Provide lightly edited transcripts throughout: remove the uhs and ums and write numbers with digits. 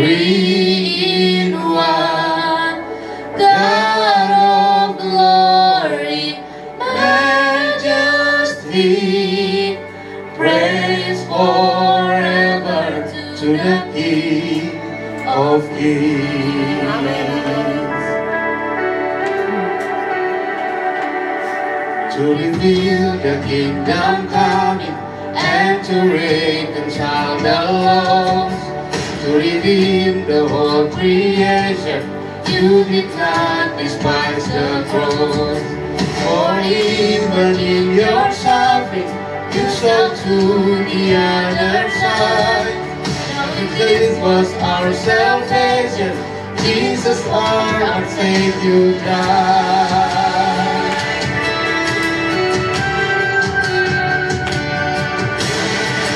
three in one, God of glory, majesty, praise forever to the King of Kings. To reveal the kingdom coming and to reconcile the lost, to redeem the whole creation. You did not despise the cross, for even in your suffering you saw to the other side. Knowing this was our salvation, Jesus our Savior died.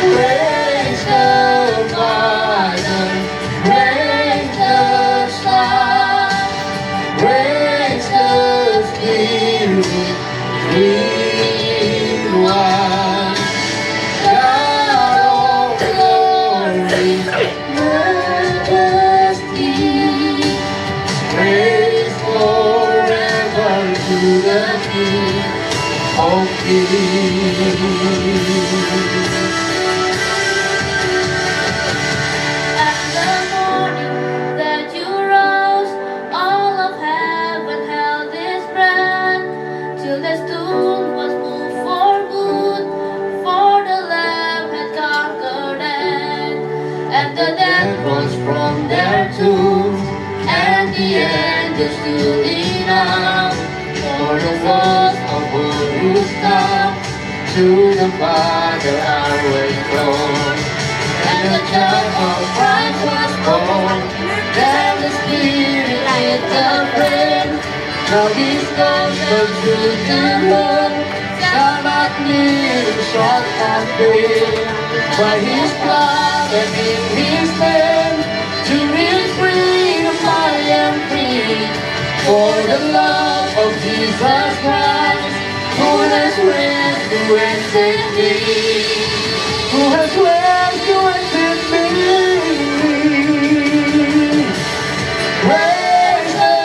Praise the Father, praise the Son, praise the Spirit, three in one. God of glory, majesty, praise forever to the King of Kings. Rose from their tombs, and the angels stood in arms for the souls of all who come to the Father our way from. And the child of Christ was born, and the Spirit lit the flame. Now His gospel to the world shall not live, shall not fail. By His blood and in His name, to real freedom I am free. For the love of Jesus Christ, who has rescued and set me, who has rescued and set me. Praise the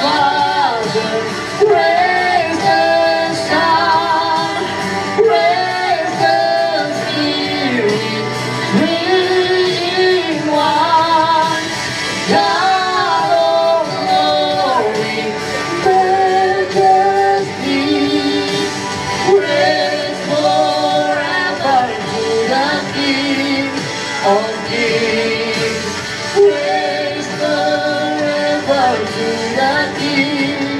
Father, praise the Son, praise the Spirit, three in one. God of glory, majesty, praise forever to the King of Kings. Praise forever to the King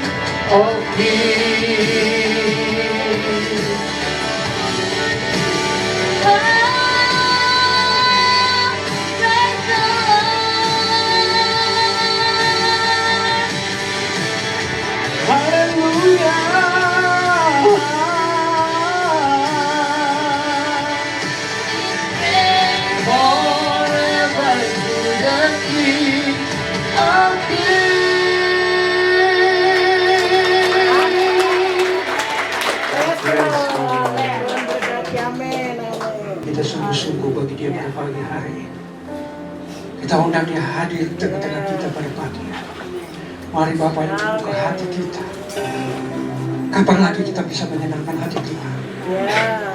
of Kings. Forever to the King of Kings. Kita sungguh-sungguh bagi Dia pada pagi hari. Kita undang Dia hadir di tengah-tengah kita pada pagi hari. Mari Bapak yang membuka hati kita. Kapan lagi kita bisa menyenangkan hati Tuhan?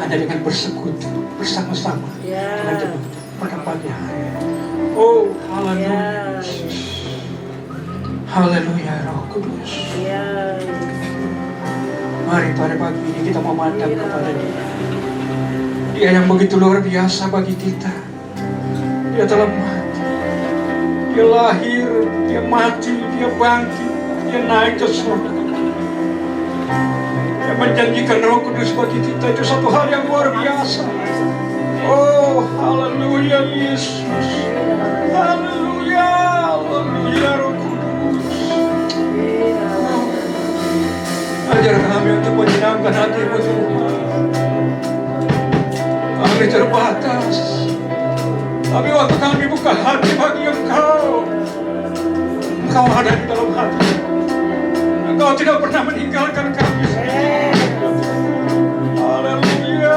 Hanya dengan bersekutu bersama-sama dengan Tuhan pada pagi hari. Oh, haleluya. Haleluya, Roh Kudus. Mari pada pagi ini kita memandang kepada Dia. Dia yang begitu luar biasa bagi kita. Dia telah mati, Dia lahir, Dia mati, Dia bangkit, Dia naik ke surga. Dia menjanjikan Roh Kudus bagi kita. Itu satu hal yang luar biasa. Oh, haleluya Yesus. Haleluya, haleluya Roh Kudus. Ajar kami untuk menyenangkan hati-Mu Tuhan. Kami terbatas, tapi waktu kami buka hati bagi Engkau, Engkau ada di dalam hati. Engkau tidak pernah meninggalkan kami. Haleluya.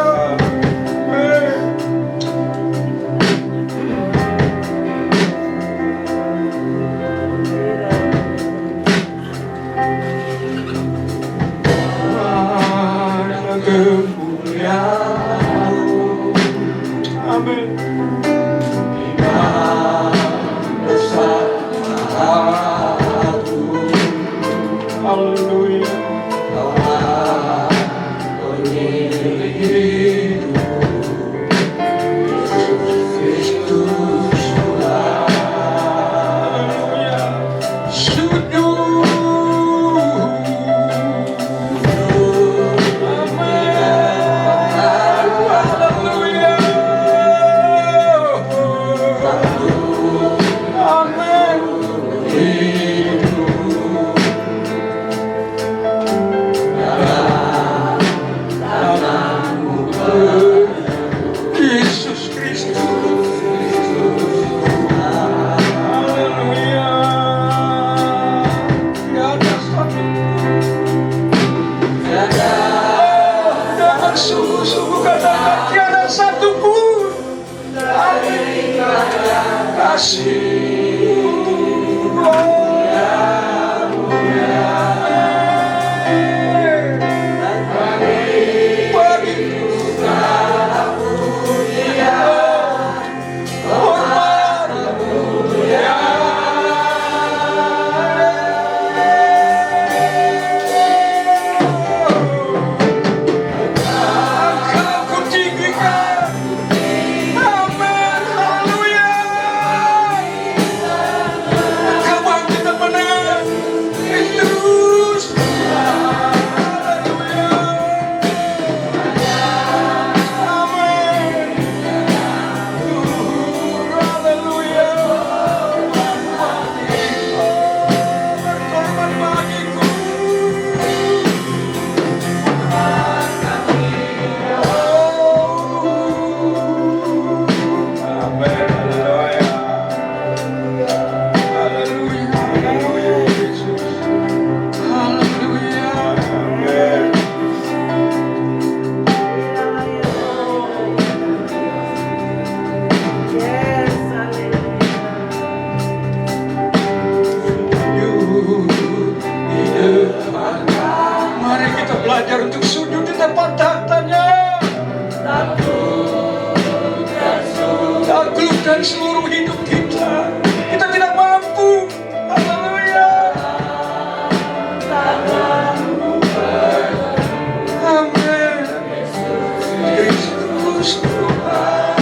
dan seluruh hidup kita. Kita tidak mampu. Haleluya. Amin. Yesus Tuhan.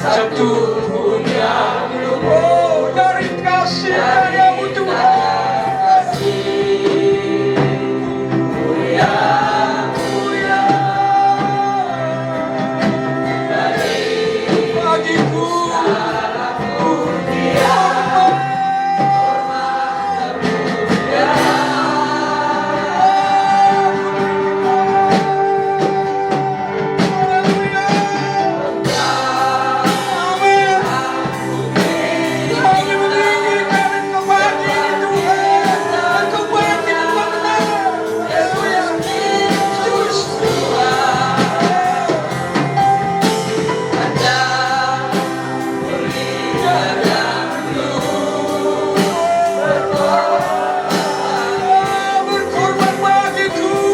Satu pun yang belum dari kasih karyam-Mu Tuhan. Berkorban bagiku.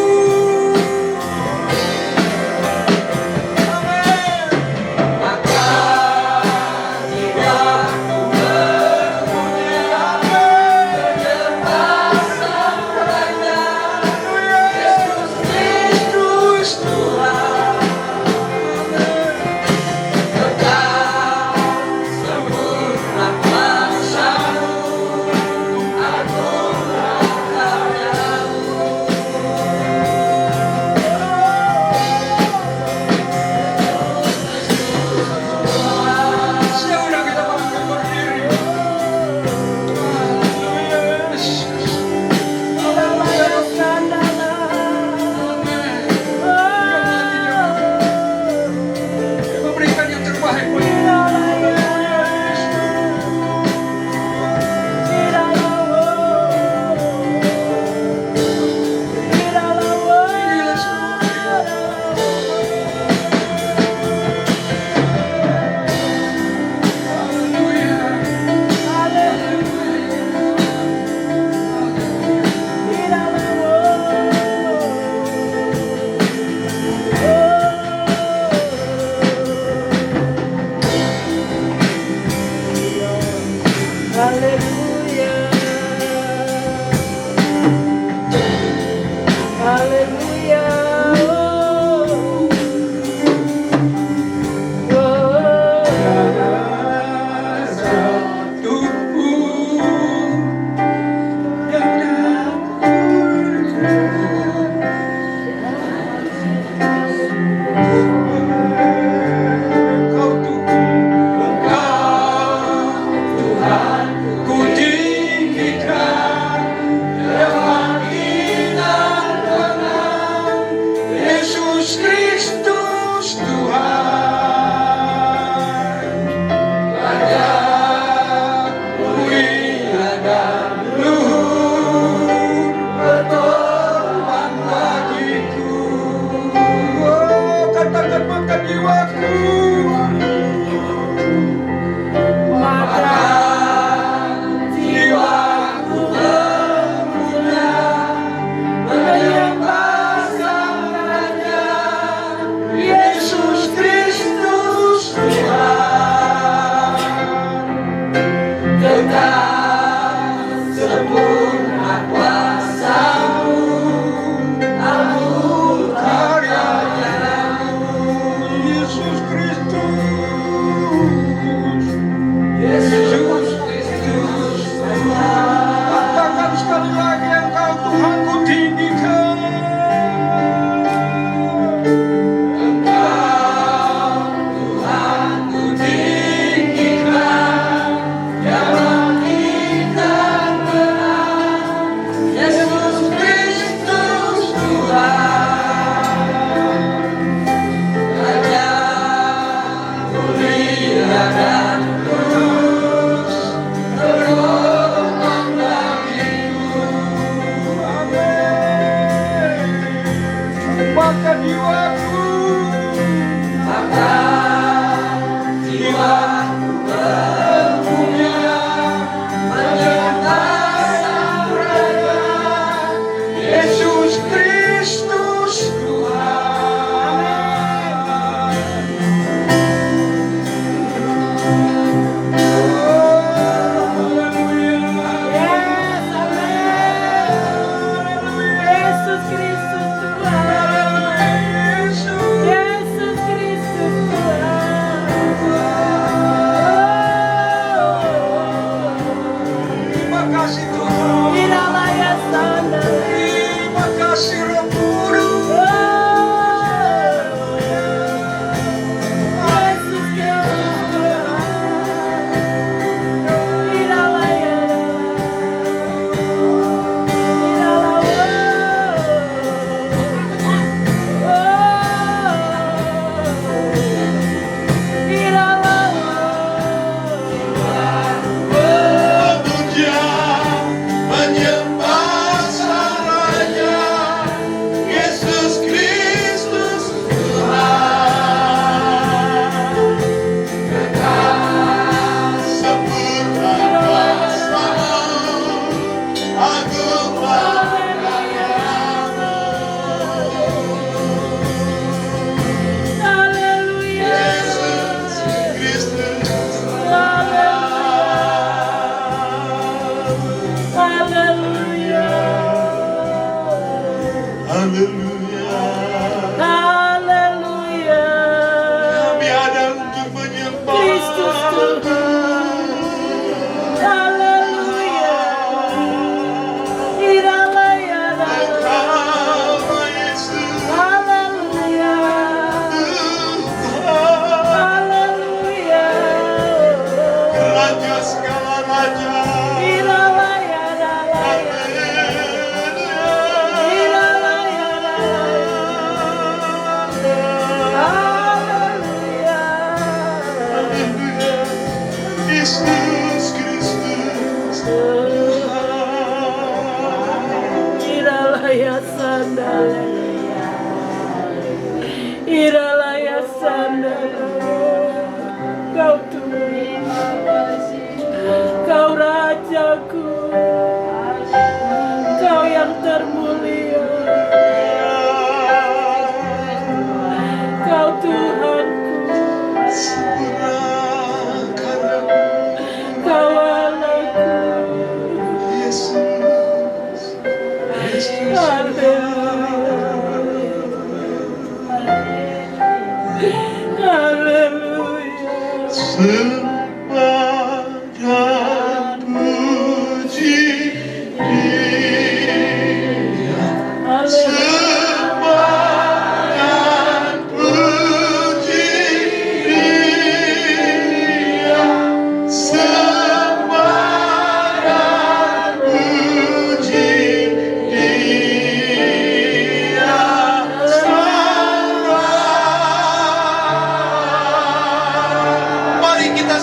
maka jiwaku bergumia menyembah Sang Raja Yesus Kristus Tuhan. Yesus Kristus Tuhan. Yesus Kristus Tuhan. Terima kasih Tuhan. Iralaya sana. Terima kasih Roh Kudus. Yesus Kristus Tuhan. Iralaya. Memuja, menyembah Sang Raja Yesus Kristus Tuhan. Sempurna kuasa-Mu, agunglah karya-Mu. Yesus Kristus Haleluya. Kami ada untuk menyembah Kristus Tuhan. Haleluya. Iralaya. Engkau Yesus Haleluya. Tuhan, Haleluya. Raja segala raja. Iralaya. Haleluya. Iralaya. Haleluya. Haleluya. Yesus Kristus Tuhan. Iralaya sana. Iralaya sana. Kau Tuhan, Kau Rajaku, Kau yang termulia, Kau Tuhanku, Sempurna karya-Mu, Kau Allahku. Yesus. Haleluya. Sembah dan puji Dia. Sembah dan puji Dia. Sembah dan puji Dia. Mari kita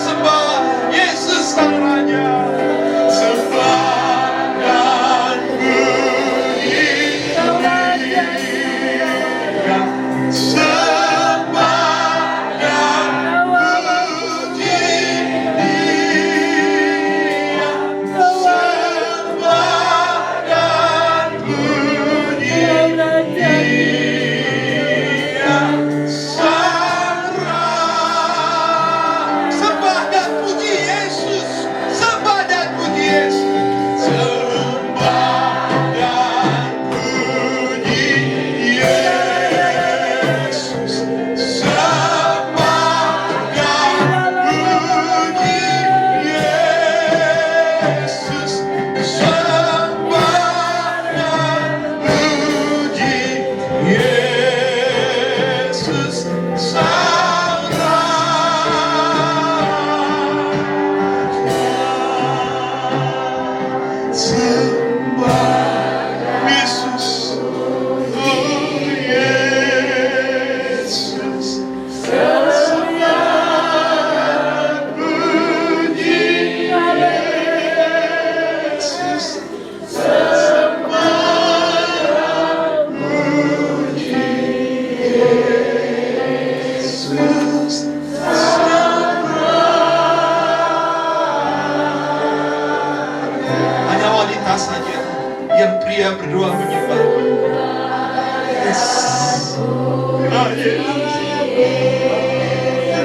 Yesus.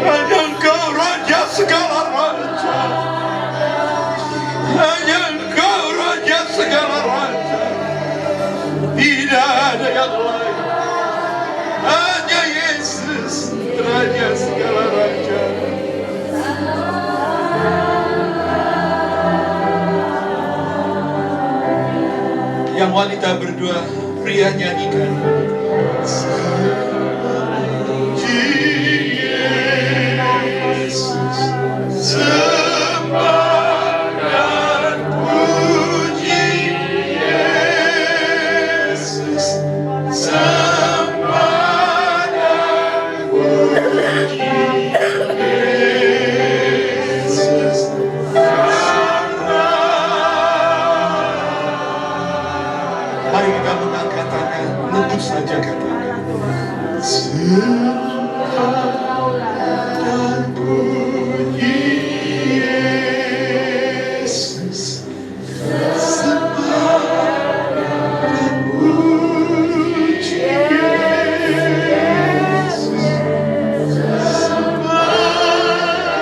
Hanya Engkau Raja segala raja. Hanya Engkau Raja segala raja. Tidak ada yang lain. Hanya Yesus Raja segala raja. Yang wanita berdua, pria nyanyikan. Yesus, sembah dan puji Yesus, sembah dan puji Yesus, mari kita mengangkat tangan, lembut saja katakan. Sembah dan puji Yesus, sembah dan puji Yesus, sembah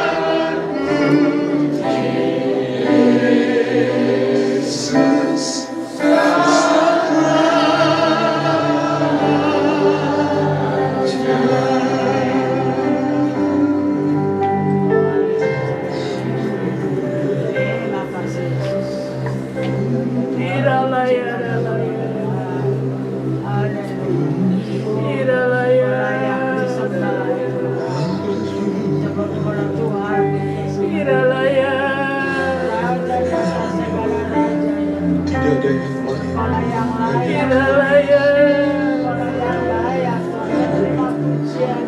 dan puji Yesus.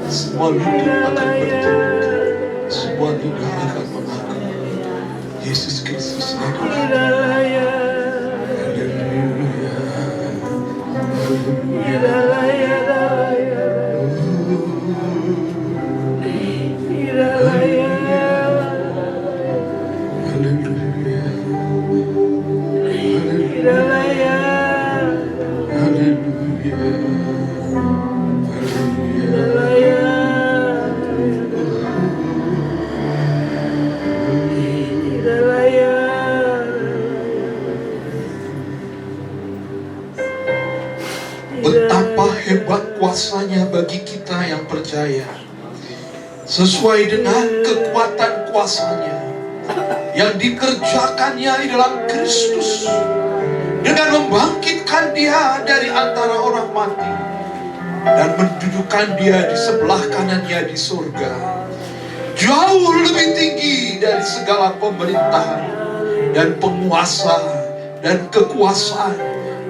Semua hidup akan bertobat, semua hidup akan mengaku Yesus Kristus adalah. Betapa hebat kuasanya bagi kita yang percaya. Sesuai dengan kekuatan kuasanya yang dikerjakannya di dalam Kristus, dengan membangkitkan dia dari antara orang mati dan mendudukkan dia di sebelah kanannya di surga, jauh lebih tinggi dari segala pemerintahan dan penguasa dan kekuasaan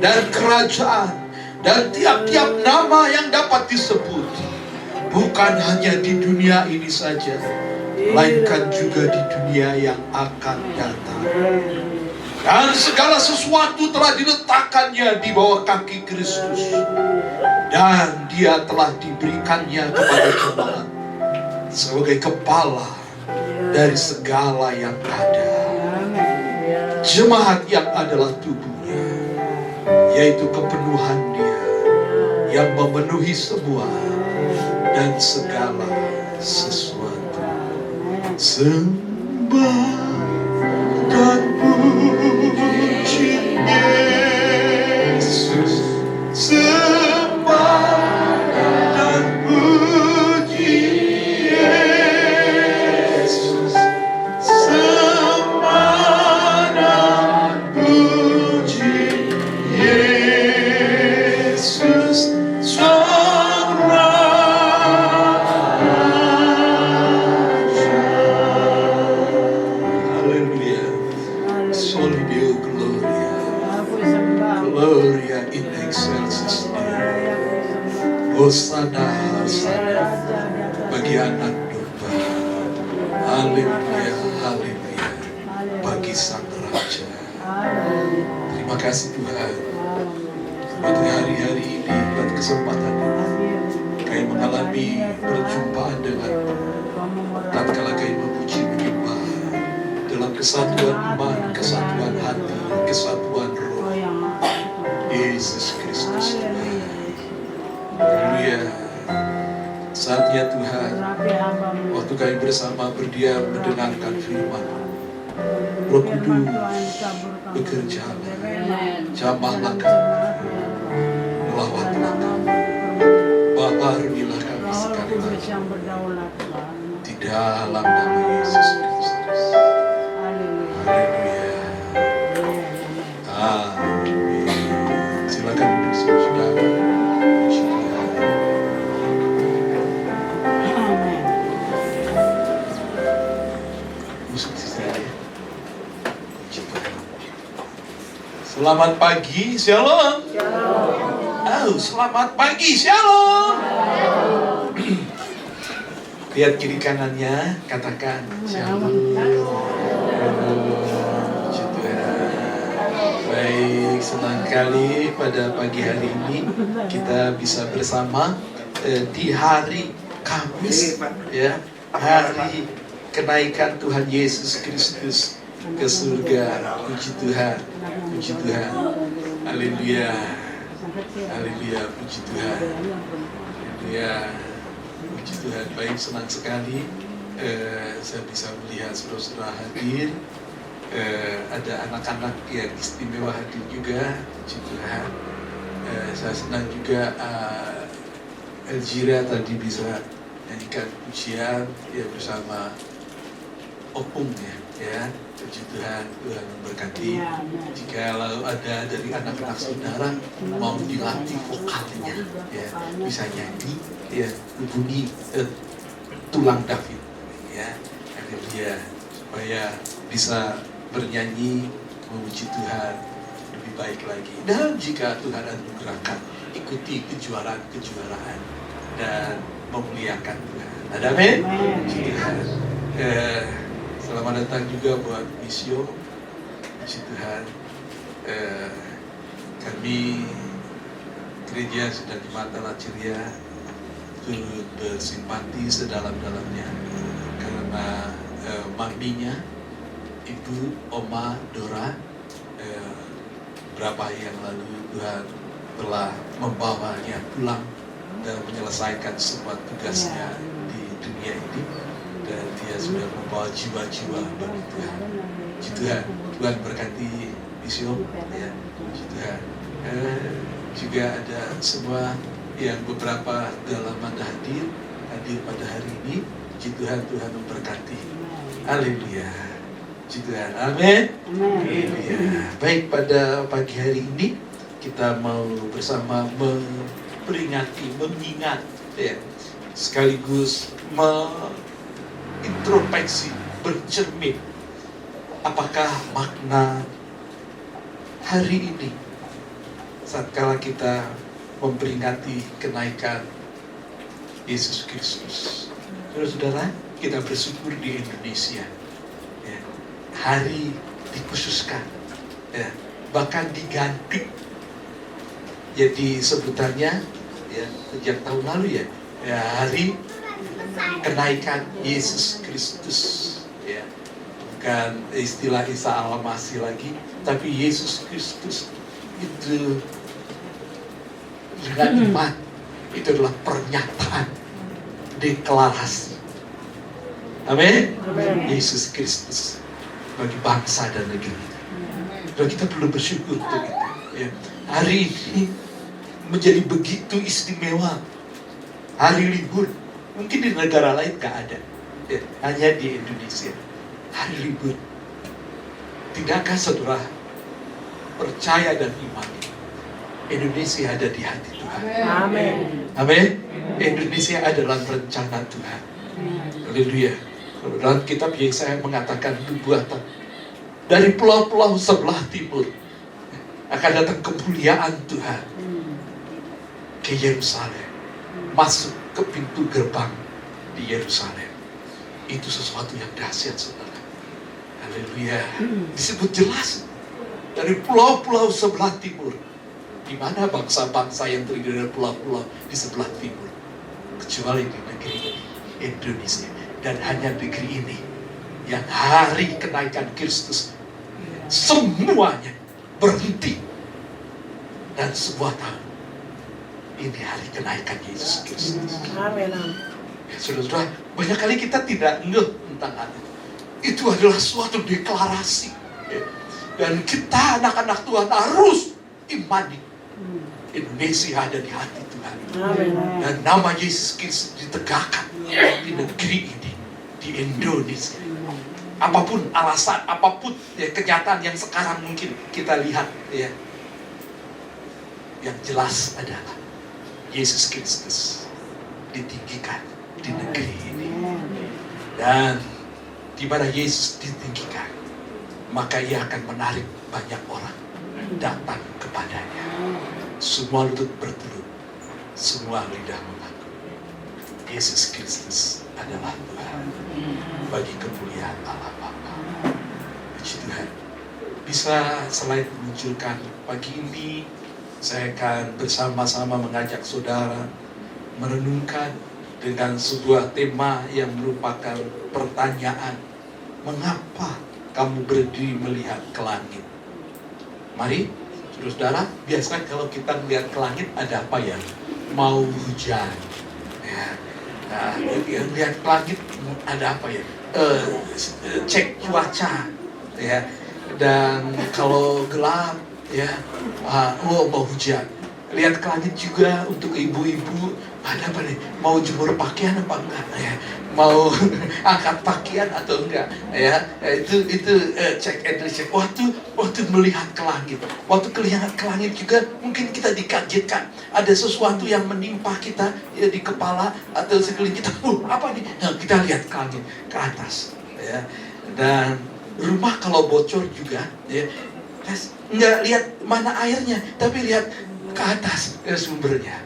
dan kerajaan dan tiap-tiap nama yang dapat disebut, bukan hanya di dunia ini saja, melainkan juga di dunia yang akan datang. Dan segala sesuatu telah diletakkannya di bawah kaki Kristus, dan dia telah diberikannya kepada jemaat sebagai kepala dari segala yang ada. Jemaat yang adalah tubuhnya, yaitu kepenuhan dia yang memenuhi semua dan segala sesuatu. Sembah dan puji Yesus, sembah dan puji Yesus, sembah dan puji Yesus, Sang Raja. Haleluya. Soli Deo Gloria. Gloria in excelsis Deo. Hosana, Hosana bagi anak domba. Haleluya, haleluya bagi Sang Raja. Terima kasih Tuhan buat hari-hari ini, buat kesempatan ini. Kami mengalami perjumpaan dengan tatkala kami memuji menyembah dalam kesatuan iman, kesatuan hati, kesatuan roh. Yesus Kristus Tuhan. Haleluya. Saatnya Tuhan, waktu kami bersama berdiam mendengarkan firman, Roh Kudus bekerja, jamahlah kami, melawatlah kami, baharuilah kami sekali lagi di dalam nama Yesus Kristus. Haleluya. Amin. Silakan duduk saudara. Puji Tuhan. Musik saya. Puji Tuhan. Selamat pagi, shalom. Oh, selamat pagi, shalom. Lihat kiri kanannya, katakan shalom. Puji Tuhan. Baik, senang sekali pada pagi hari ini kita bisa bersama di hari Kamis, ya, hari kenaikan Tuhan Yesus Kristus ke surga. Puji Tuhan, puji Tuhan. Haleluya, haleluya, puji Tuhan. Haleluya, puji Tuhan. Baik, senang sekali saya bisa melihat saudara-saudara hadir. Ada anak-anak yang istimewa hadir juga. Puji Tuhan. Saya senang juga Elvira tadi bisa nyanyikan pujian ya bersama Opung ya. Puji Tuhan, Tuhan memberkati. Jika lalu ada dari anak-anak saudara mau dilatih vokalnya, ya bisa nyanyi, ya hubungi tulang David, ya, dia supaya bisa bernyanyi memuji Tuhan lebih baik lagi. Dan jika Tuhan anugerahkan, ikuti kejuaraan-kejuaraan dan memuliakan Tuhan. Ada amin? Puji Tuhan. Selamat datang juga buat Misio. Puji Tuhan. Kami gereja sedang di Mata Laciria turut bersimpati sedalam-dalamnya karena maminya Ibu Oma Dora berapa hari yang lalu Tuhan telah membawanya pulang dan menyelesaikan semua tugasnya di dunia ini, dan dia sudah membawa jiwa-jiwa bagi Tuhan. Puji Tuhan, Tuhan berkati Misio, ya, puji Tuhan. Juga ada semua yang beberapa dalam hadir pada hari ini. Puji Tuhan, Tuhan memberkati. Haleluya. Puji Tuhan, amin. Haleluya. Baik, pada pagi hari ini kita mau bersama memperingati, mengingat, ya, sekaligus introspeksi, bercermin apakah makna hari ini saat kala kita memperingati kenaikan Yesus Kristus. Saudara-saudara, kita bersyukur di Indonesia, ya, hari dikhususkan, ya, bahkan diganti jadi sebutannya, ya, sejak tahun lalu, ya, hari kenaikan Yesus Kristus, ya, bukan istilah Isa Al-Masih lagi, tapi Yesus Kristus itu dengan iman itu adalah pernyataan, deklarasi. Amin. Yesus Kristus bagi bangsa dan negeri. Dan kita perlu bersyukur untuk itu. Ya. Hari ini menjadi begitu istimewa. Hari libur. Mungkin di negara lain gak ada, ya, hanya di Indonesia. Hari libur. Tidakkah saudara percaya dan iman? Indonesia ada di hati Tuhan. Amin. Amin. Indonesia adalah rencana Tuhan. Haleluya. Dalam kitab Yesaya mengatakan nubuatan dari pulau-pulau sebelah timur akan datang kemuliaan Tuhan ke Yerusalem, masuk ke pintu gerbang di Yerusalem. Itu sesuatu yang dahsyat, saudara. Haleluya. Disebut jelas dari pulau-pulau sebelah timur. Di mana bangsa-bangsa yang terdiri dari pulau-pulau di sebelah timur, kecuali di negeri Indonesia. Dan hanya negeri ini yang hari kenaikan Kristus semuanya berhenti, dan sebuah tahun ini hari kenaikan Yesus Kristus. Amin. Ya, saudara-saudara, banyak kali kita tidak ngeh tentang hal itu. Itu adalah suatu deklarasi. Ya. Dan kita anak-anak Tuhan harus imani. Indonesia ada di hati Tuhan. Dan nama Yesus Kristus ditegakkan di negeri ini, di Indonesia. Apapun alasan, apapun ya, kenyataan yang sekarang mungkin kita lihat, ya, yang jelas adalah Yesus Kristus ditinggikan di negeri ini. Dan di mana Yesus ditinggikan, maka ia akan menarik banyak orang datang kepadanya. Semua lutut bertelut, semua lidah mengaku Yesus Kristus adalah Tuhan, bagi kemuliaan Allah Bapa. Puji Tuhan. Bisa slide munculkan. Pagi ini saya akan bersama-sama mengajak saudara merenungkan dengan sebuah tema yang merupakan pertanyaan. Mengapa kamu berdiri melihat ke langit? Mari, saudara, biasanya kalau kita melihat ke langit ada apa ya? Mau hujan. Ya. Nah, lihat ke langit ada apa ya? Cek cuaca. Ya. Dan kalau gelap, ya, mau hujan. Lihat ke langit juga untuk ibu-ibu, ada apa nih? Mau jemur pakaian apa enggak? Ya. Mau angkat pakaian atau enggak? Ya, itu cek and recheck. Waktu melihat ke langit, waktu melihat ke langit juga mungkin kita dikagetkan. Ada sesuatu yang menimpa kita ya, di kepala atau sekeliling kita. Apa nih? Nah, kita lihat ke langit, ke atas. Ya. Dan rumah kalau bocor juga, ya, nggak lihat mana airnya, tapi lihat ke atas sumbernya.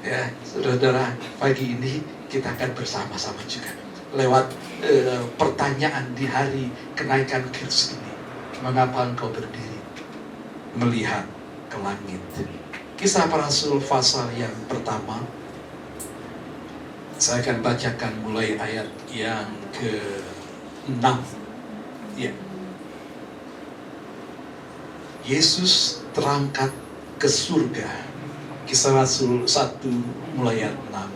Ya, saudara, pagi ini kita akan bersama-sama juga lewat pertanyaan di hari kenaikan Kristus ini. Mengapa engkau berdiri melihat ke langit? Kisah para Rasul pasal yang pertama. Saya akan bacakan mulai ayat yang ke-6. Ya. Yesus terangkat ke surga. Kisah Rasul 1 mulai ayat 6.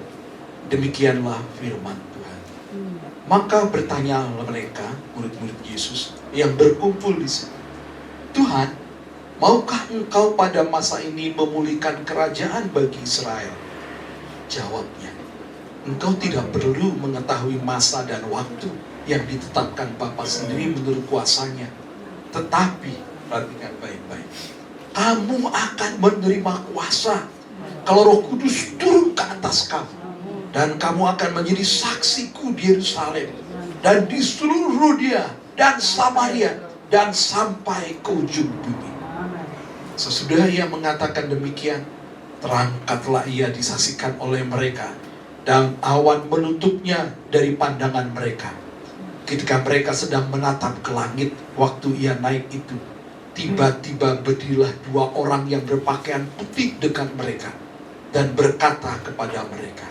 Demikianlah firman Tuhan. Maka bertanyalah mereka, murid-murid Yesus yang berkumpul di situ, Tuhan, maukah engkau pada masa ini memulihkan kerajaan bagi Israel? Jawabnya, engkau tidak perlu mengetahui masa dan waktu yang ditetapkan Bapa sendiri menurut kuasanya. Tetapi, perhatikan baik-baik, kamu akan menerima kuasa kalau Roh Kudus turun ke atas kamu. Dan kamu akan menjadi saksiku di Yerusalem dan di seluruh Yudea dan Samaria dan sampai ke ujung bumi. Sesudah ia mengatakan demikian, terangkatlah ia disaksikan oleh mereka, dan awan menutupnya dari pandangan mereka. Ketika mereka sedang menatap ke langit waktu ia naik itu, tiba-tiba berdirilah 2 orang yang berpakaian putih dekat mereka dan berkata kepada mereka,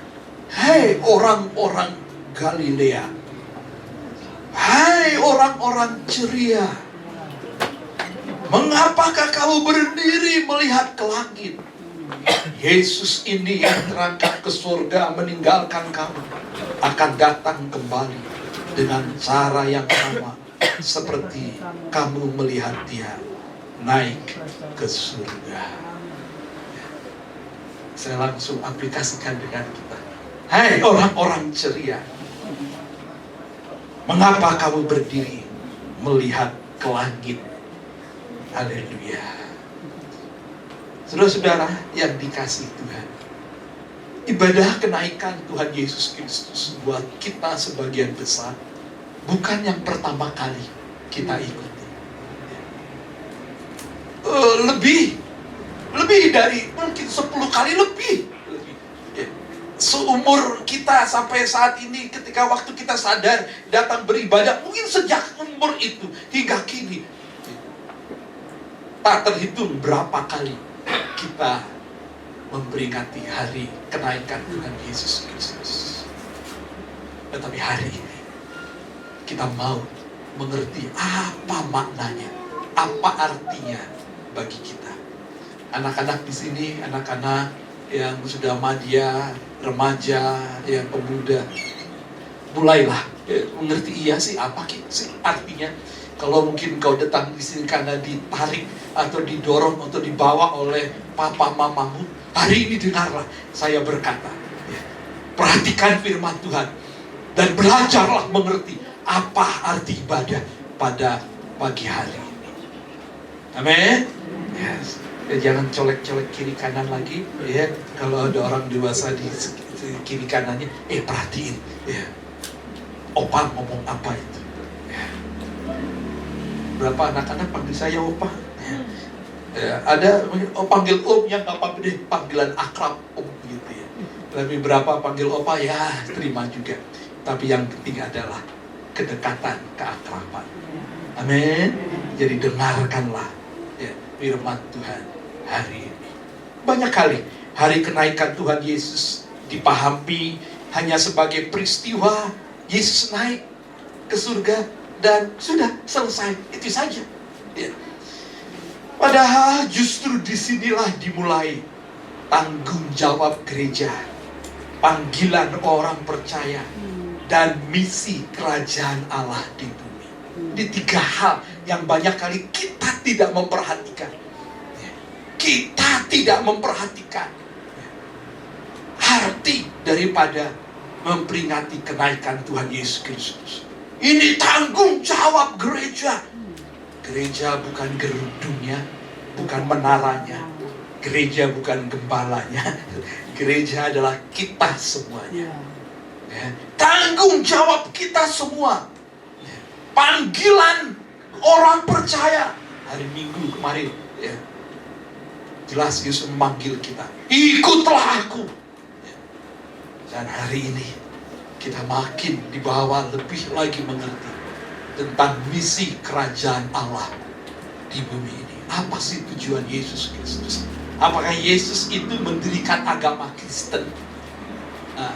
Hai orang-orang Galilea, hai orang-orang ceria, mengapakah kamu berdiri melihat ke langit? Yesus ini yang terangkat ke surga meninggalkan kamu akan datang kembali dengan cara yang sama seperti kamu melihat dia naik ke surga. Saya langsung aplikasikan dengan kita. Hai orang-orang ceria, mengapa kamu berdiri melihat ke langit? Haleluya. Saudara-saudara yang dikasihi Tuhan, ibadah kenaikan Tuhan Yesus Kristus buat kita sebagian besar bukan yang pertama kali kita ikuti. Lebih dari mungkin 10 kali lebih. Seumur kita sampai saat ini, ketika waktu kita sadar datang beribadah, mungkin sejak umur itu hingga kini tak terhitung berapa kali kita memperingati hari kenaikan Tuhan Yesus Kristus. Tetapi hari ini kita mau mengerti apa maknanya, apa artinya bagi kita. Anak-anak di sini, anak-anak yang sudah madya, remaja, yang pemuda, mulailah mengerti iya sih apa sih artinya. Kalau mungkin kau datang di sini karena ditarik atau didorong atau dibawa oleh papa mamamu, hari ini dengarlah saya berkata, perhatikan firman Tuhan dan belajarlah mengerti apa arti ibadah pada pagi hari ini. Amin. Yes. Jangan colek-colek kiri kanan lagi, ya. Kalau ada orang dewasa di kiri kanannya, perhatiin, ya. Opa ngomong apa itu? Ya. Berapa anak-anak panggil saya opa? Ya. Ada panggil om yang nggak apa-apa deh, panggilan akrab om gitu ya. Tapi berapa panggil opa ya terima juga. Tapi yang penting adalah kedekatan, keakraban. Amin. Jadi dengarkanlah ya, firman Tuhan hari ini. Banyak kali hari kenaikan Tuhan Yesus dipahami hanya sebagai peristiwa Yesus naik ke surga dan sudah selesai, itu saja. Ya. Padahal justru disinilah dimulai tanggung jawab gereja, panggilan orang percaya, dan misi kerajaan Allah di bumi. Ini 3 hal yang banyak kali kita tidak memperhatikan. Kita tidak memperhatikan arti daripada memperingati kenaikan Tuhan Yesus Kristus. Ini tanggung jawab gereja. Gereja bukan gerudungnya, bukan menaranya. Gereja bukan gembalanya. Gereja adalah kita semuanya. Ya. Tanggung jawab kita semua. Ya. Panggilan orang percaya. Hari Minggu kemarin, ya. Jelas Yesus memanggil kita. Ikutlah aku. Ya. Dan hari ini kita makin dibawa lebih lagi mengerti tentang misi kerajaan Allah di bumi ini. Apa sih tujuan Yesus Kristus? Apakah Yesus itu mendirikan agama Kristen? Nah,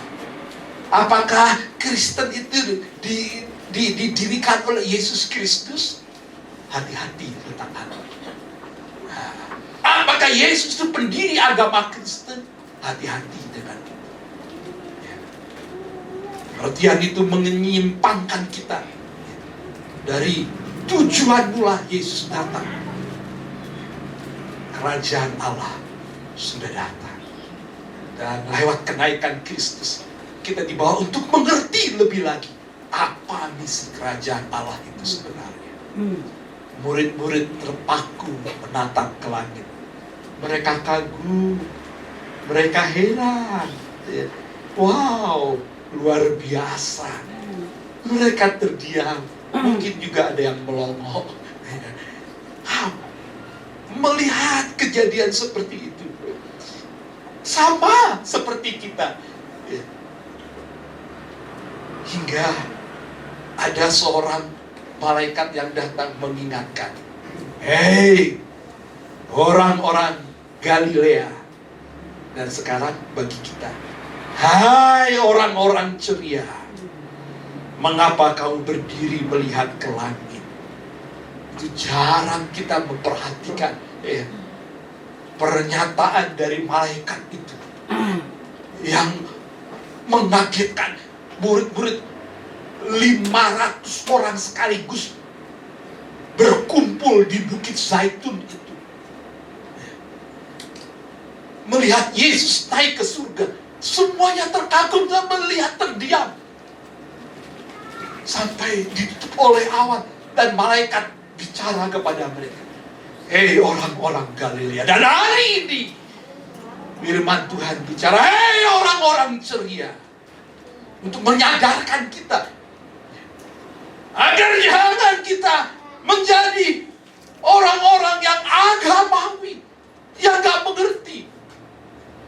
apakah Kristen itu didirikan oleh Yesus Kristus? Hati-hati tentang hati. Nah, apakah Yesus itu pendiri agama Kristen? Hati-hati dengan itu. Pengertian itu menyimpangkan kita dari tujuan mula Yesus datang. Kerajaan Allah sudah datang. Dan lewat kenaikan Kristus, kita dibawa untuk mengerti lebih lagi apa misi kerajaan Allah itu sebenarnya. Murid-murid terpaku menatap ke langit. Mereka kagum, mereka heran. Wow, luar biasa. Mereka terdiam. Mungkin juga ada yang melongo. Melihat kejadian seperti itu. Sama seperti kita. Hingga ada seorang malaikat yang datang mengingatkan. Hei, orang-orang Galilea. Dan sekarang bagi kita. Hai orang-orang ceria. Mengapa kamu berdiri melihat ke langit? Itu jarang kita memperhatikan pernyataan dari malaikat itu yang mengagetkan. Murid-murid 500 orang sekaligus berkumpul di Bukit Zaitun itu, melihat Yesus naik ke surga. Semuanya terkagum dan melihat terdiam sampai ditutup oleh awan dan malaikat bicara kepada mereka. Hei orang-orang Galilea. Dan hari ini firman Tuhan bicara, hei orang-orang ceria, untuk menyadarkan kita agar jangan kita menjadi orang-orang yang agamawi, yang gak mengerti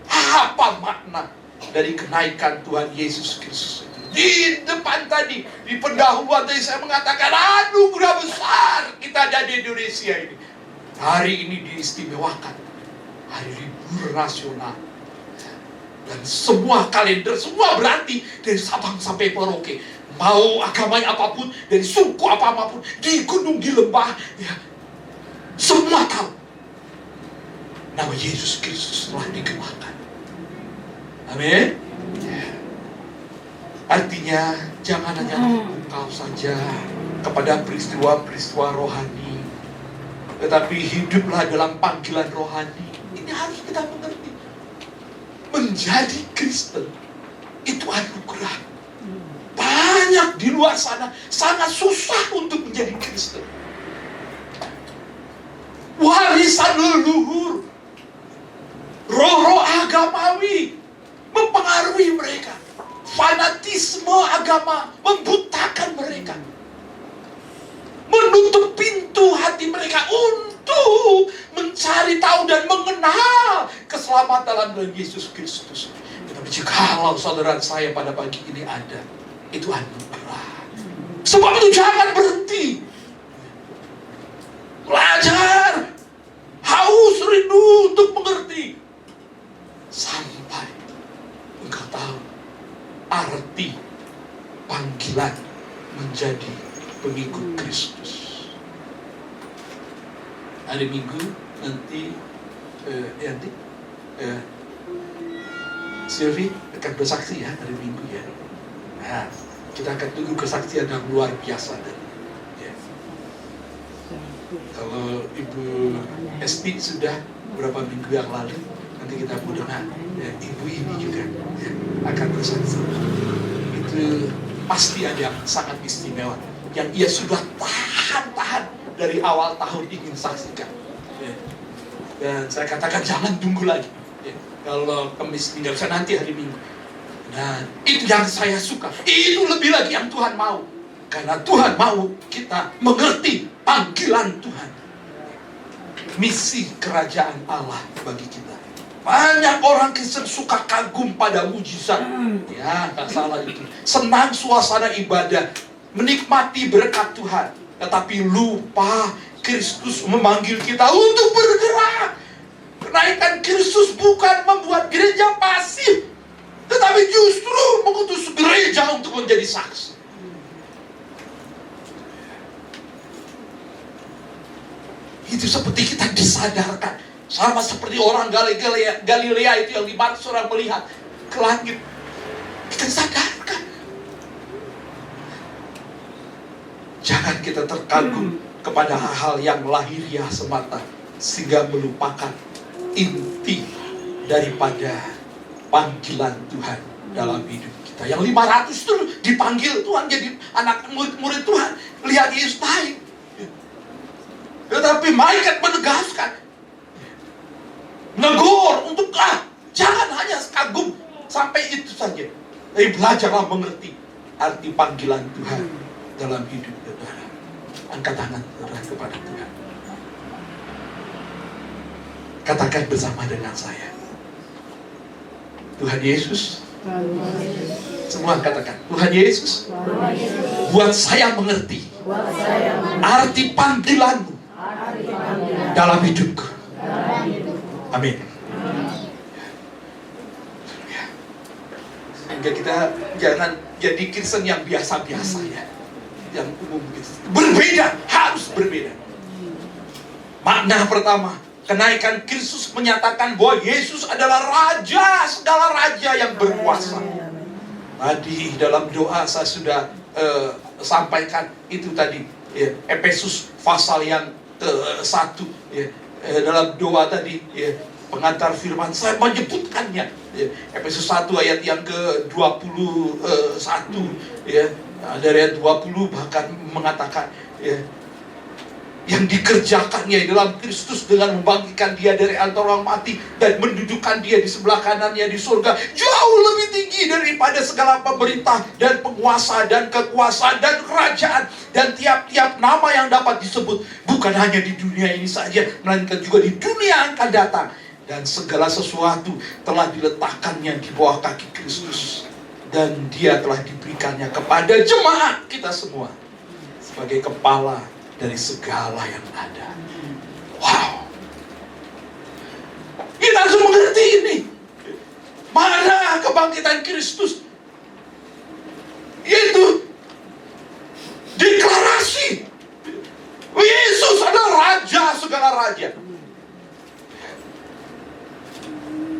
apa makna dari kenaikan Tuhan Yesus Kristus. Di depan tadi, di pendahuluan tadi saya mengatakan, anugerah besar kita ada di Indonesia ini. Hari ini diistimewakan, hari libur nasional. Dan semua kalender, semua berarti dari Sabang sampai Merauke. Mau agamanya apapun, dari suku apapun, di gunung, di lembah, ya, semua tahu nama Yesus Kristus telah digemarkan. Amin. Artinya jangan hanya engkau saja kepada peristiwa-peristiwa rohani, tetapi hiduplah dalam panggilan rohani. Ini harus kita mengerti. Menjadi Kristen itu anugerah. Banyak di luar sana sangat susah untuk menjadi Kristen. Warisan leluhur, roh-roh agamawi mempengaruhi mereka. Fanatisme agama membutakan mereka, menutup pintu hati mereka untuk mencari tahu dan mengenal keselamatan dalam Yesus Kristus. Tetapi jikalau saudara saya pada pagi ini ada, itu anugerah. Sebab itu jangan berhenti belajar, haus rindu untuk mengerti, sampai engkau tahu arti panggilan menjadi pengikut Kristus. Hari Minggu nanti Sylvie akan bersaksi ya hari Minggu ya. Nah, kita akan tunggu kesaksian yang luar biasa dan ya. Kalau Ibu Esti sudah beberapa minggu yang lalu, nanti kita mendengar ya, ibu ini juga ya, akan bersaksi. Itu pasti ada yang sangat istimewa yang ia sudah tahan dari awal tahun ingin saksikan ya. Dan saya katakan jangan tunggu lagi ya. Kalau Kamis tinggal bisa nanti hari Minggu. Dan itu yang saya suka. Itu lebih lagi yang Tuhan mau. Karena Tuhan mau kita mengerti panggilan Tuhan, misi kerajaan Allah bagi kita. Banyak orang Kristen suka kagum pada mujizat. Ya, tak salah itu. Senang suasana ibadah, menikmati berkat Tuhan. Tetapi lupa Kristus memanggil kita untuk bergerak. Kenaikan Kristus bukan membuat gereja pasif, tetapi justru mengutus gereja untuk menjadi saksi. Itu seperti kita disadarkan. Sama seperti orang Galilea itu yang dimaksud orang melihat ke langit. Kita sadarkan. Jangan kita terkagum kepada hal-hal yang lahiriah semata, sehingga melupakan inti daripada panggilan Tuhan dalam hidup kita. Yang 500 itu dipanggil Tuhan jadi anak murid Tuhan. Lihat Yesus naik. Tetapi malaikat menegaskan, menegur untuk jangan hanya kagum sampai itu saja. Tapi belajarlah mengerti arti panggilan Tuhan dalam hidup saudara. Angkat tangan saudara kepada Tuhan. Katakan bersama dengan saya, Tuhan Yesus. Semua katakan, Tuhan Yesus, buat saya mengerti arti panggilan-Mu dalam hidupku. Amin. Sehingga kita jangan jadi Kristen yang biasa-biasa ya, yang umum. Berbeda, harus berbeda. Makna pertama, kenaikan Kristus menyatakan bahwa Yesus adalah Raja, segala Raja yang berkuasa. Tadi dalam doa saya sudah sampaikan itu tadi ya, Efesus pasal yang ke-1 ya, dalam doa tadi ya, pengantar firman saya menyebutkannya ya, Efesus 1 ayat yang ke-21 ya, dari ayat 20 bahkan mengatakan ya, yang dikerjakannya dalam Kristus dengan membangkitkan dia dari antara orang mati dan mendudukkan dia di sebelah kanannya di surga, jauh lebih tinggi daripada segala pemerintah dan penguasa dan kekuasaan dan kerajaan dan tiap-tiap nama yang dapat disebut, bukan hanya di dunia ini saja, melainkan juga di dunia yang akan datang. Dan segala sesuatu telah diletakkannya di bawah kaki Kristus, dan dia telah diberikannya kepada jemaat kita semua sebagai kepala dari segala yang ada. Wow. Kita harus mengerti ini. Mana kebangkitan Kristus? Yaitu deklarasi Yesus adalah Raja segala raja.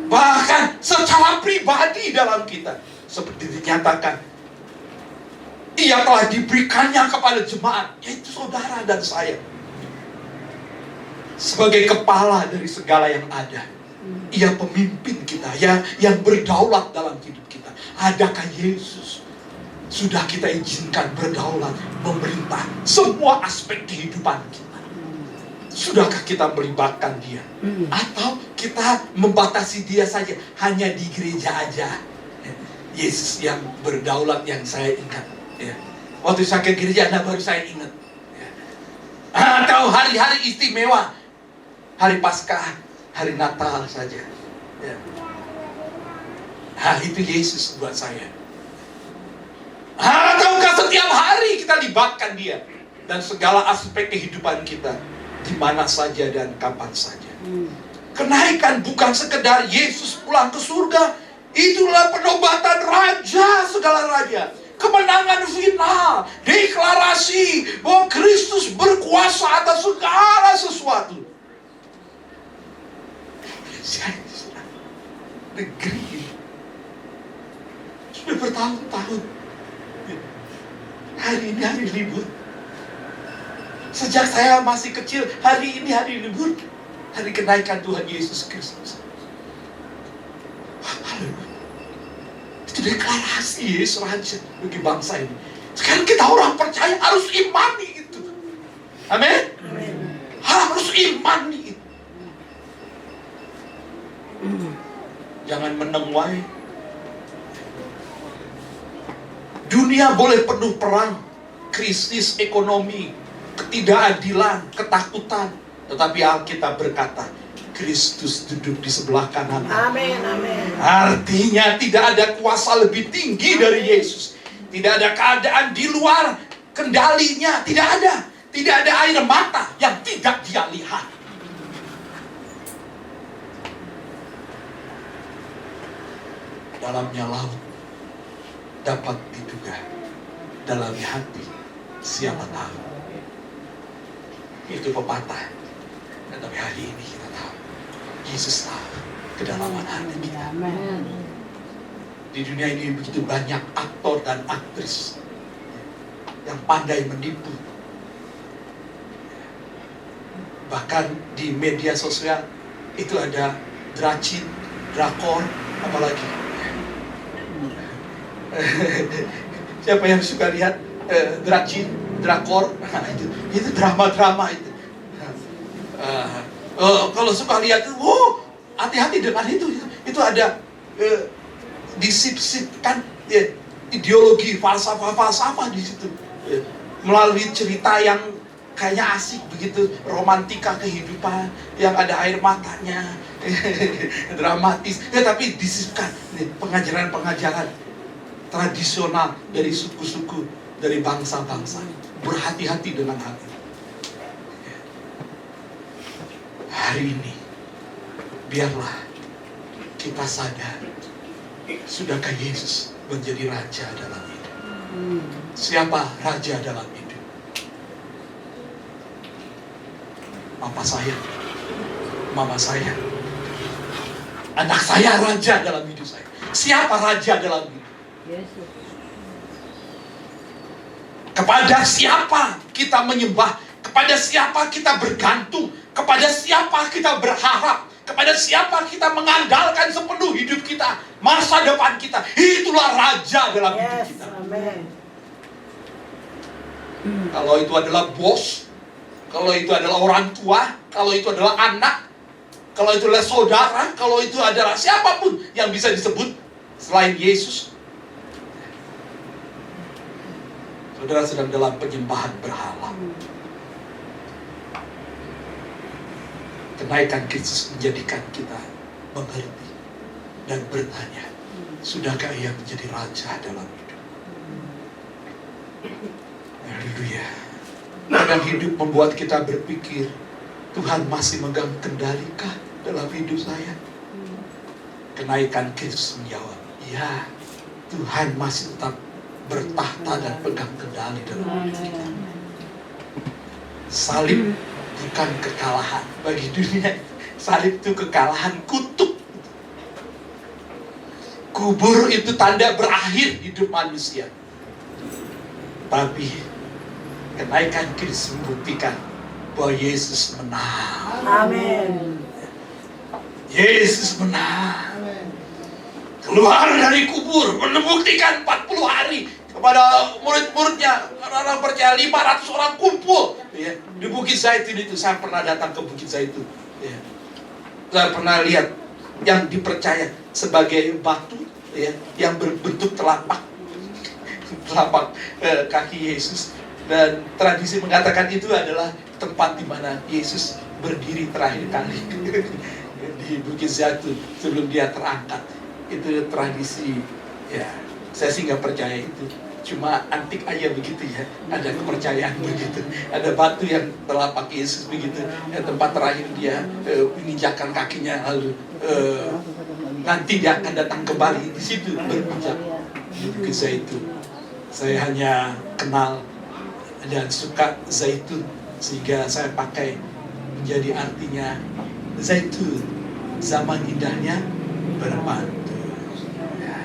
Bahkan secara pribadi pribadi dalam kita. Seperti dinyatakan, ia telah diberikannya kepada jemaat, yaitu saudara dan saya. Sebagai kepala dari segala yang ada. Ia pemimpin kita, yang berdaulat dalam hidup kita. Adakah Yesus sudah kita izinkan berdaulat, memerintah semua aspek kehidupan kita? Sudahkah kita melibatkan dia? Atau kita membatasi dia saja, hanya di gereja aja? Yesus yang berdaulat yang saya ingat. Waktu saya ke gereja, baru saya ingat. Atau hari-hari istimewa, hari Paskah, hari Natal saja. Itu Yesus buat saya. Ataukah setiap hari kita libatkan dia dan segala aspek kehidupan kita, di mana saja dan kapan saja. Kenaikan bukan sekedar Yesus pulang ke surga, itulah penobatan Raja segala raja. Kemenangan final, deklarasi bahwa Kristus berkuasa atas segala sesuatu. Negeri ini sudah bertahun-tahun, hari ini hari libur. Sejak saya masih kecil, hari ini hari libur, hari kenaikan Tuhan Yesus Kristus. Haleluya. Itu deklarasi Yesus Raja bagi bangsa ini. Sekarang kita orang percaya harus imani itu. Amin. Harus imani itu. Jangan menemui. Dunia boleh penuh perang, krisis ekonomi, ketidakadilan, ketakutan, tetapi Alkitab berkata, Kristus duduk di sebelah kanan. Amin, amin. Artinya tidak ada kuasa lebih tinggi dari Yesus. Tidak ada keadaan di luar kendalinya. Tidak ada. Tidak ada air mata yang tidak dia lihat. Dalamnya laut dapat diduga, dalamnya hati siapa tahu. Itu pepatah. Tetapi hari ini kita tahu, Yesus tahu kedalaman hati kita. Di dunia ini begitu banyak aktor dan aktris yang pandai menipu. Bahkan di media sosial itu ada dracin, drakor, apalagi. Siapa yang suka lihat dracin, drakor? Itu drama-drama itu. Kalau suka lihat, hati-hati dengan itu. Itu ada disip-sipkan ideologi, falsafah di situ. Melalui cerita yang kayaknya asik begitu, romantika kehidupan yang ada air matanya, dramatis. Tapi disipkan pengajaran-pengajaran tradisional dari suku-suku, dari bangsa-bangsa. Berhati-hati dengan hati. Hari ini, biarlah kita sadar, sudahkah Yesus menjadi Raja dalam hidup? Siapa Raja dalam hidup? Papa saya, mama saya, anak saya Raja dalam hidup saya. Siapa Raja dalam hidup? Yesus. Kepada siapa kita menyembah? Kepada siapa kita bergantung? Kepada siapa kita berharap? Kepada siapa kita mengandalkan sepenuh hidup kita, masa depan kita? Itulah Raja dalam hidup kita. Amen. Kalau itu adalah bos, kalau itu adalah orang tua, kalau itu adalah anak, kalau itu adalah saudara, kalau itu adalah siapapun yang bisa disebut selain Yesus, saudara sedang dalam penyembahan berhala. Kenaikan Kristus menjadikan kita mengerti dan bertanya, sudahkah ia menjadi Raja dalam hidup? Haleluya. Kadang hidup membuat kita berpikir, Tuhan masih megang kendalikah dalam hidup saya? Kenaikan Kristus menjawab, ya, Tuhan masih tetap bertahta dan pegang kendali dalam hidup kita. Salib bukan kekalahan bagi dunia. Salib itu kekalahan, kutuk. Kubur itu tanda berakhir hidup manusia. Tapi kenaikan Kristus membuktikan bahwa Yesus menang. Amin. Yesus menang. Keluar dari kubur, membuktikan 40 hari kepada murid-muridnya, orang-orang percaya, 500 orang kumpul ya, di Bukit Zaitun itu. Saya pernah datang ke Bukit Zaitun ya. Saya pernah lihat yang dipercaya sebagai batu ya, yang berbentuk telapak kaki Yesus. Dan tradisi mengatakan itu adalah tempat di mana Yesus berdiri terakhir kali di Bukit Zaitun sebelum dia terangkat. Itu tradisi ya. Saya sih nggak percaya itu, cuma antik aja begitu ya. Ada kepercayaan begitu. Ada batu yang telapak Yesus begitu, ya, tempat terakhir dia menginjakkan kakinya, lalu nanti dia akan datang kembali di situ berpijak di Bukit Zaitun. Saya hanya kenal dan suka zaitun sehingga saya pakai menjadi artinya zaitun, zaman indahnya bermantul. Ya.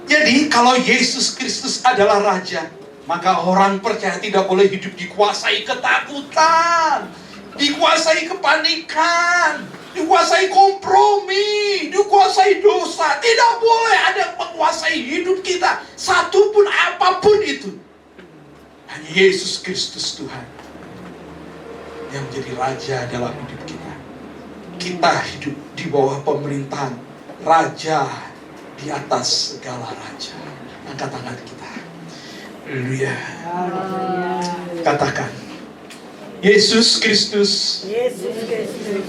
Jadi kalau Yesus Kristus adalah Raja, maka orang percaya tidak boleh hidup dikuasai ketakutan, dikuasai kepanikan, dikuasai kompromi, dikuasai dosa. Tidak boleh ada yang menguasai hidup kita, satupun apapun itu. Hanya Yesus Kristus Tuhan yang menjadi Raja dalam hidup kita. Kita hidup di bawah pemerintahan Raja di atas segala raja. Angkat tangan kita. Haleluya. Katakan, Yesus Kristus,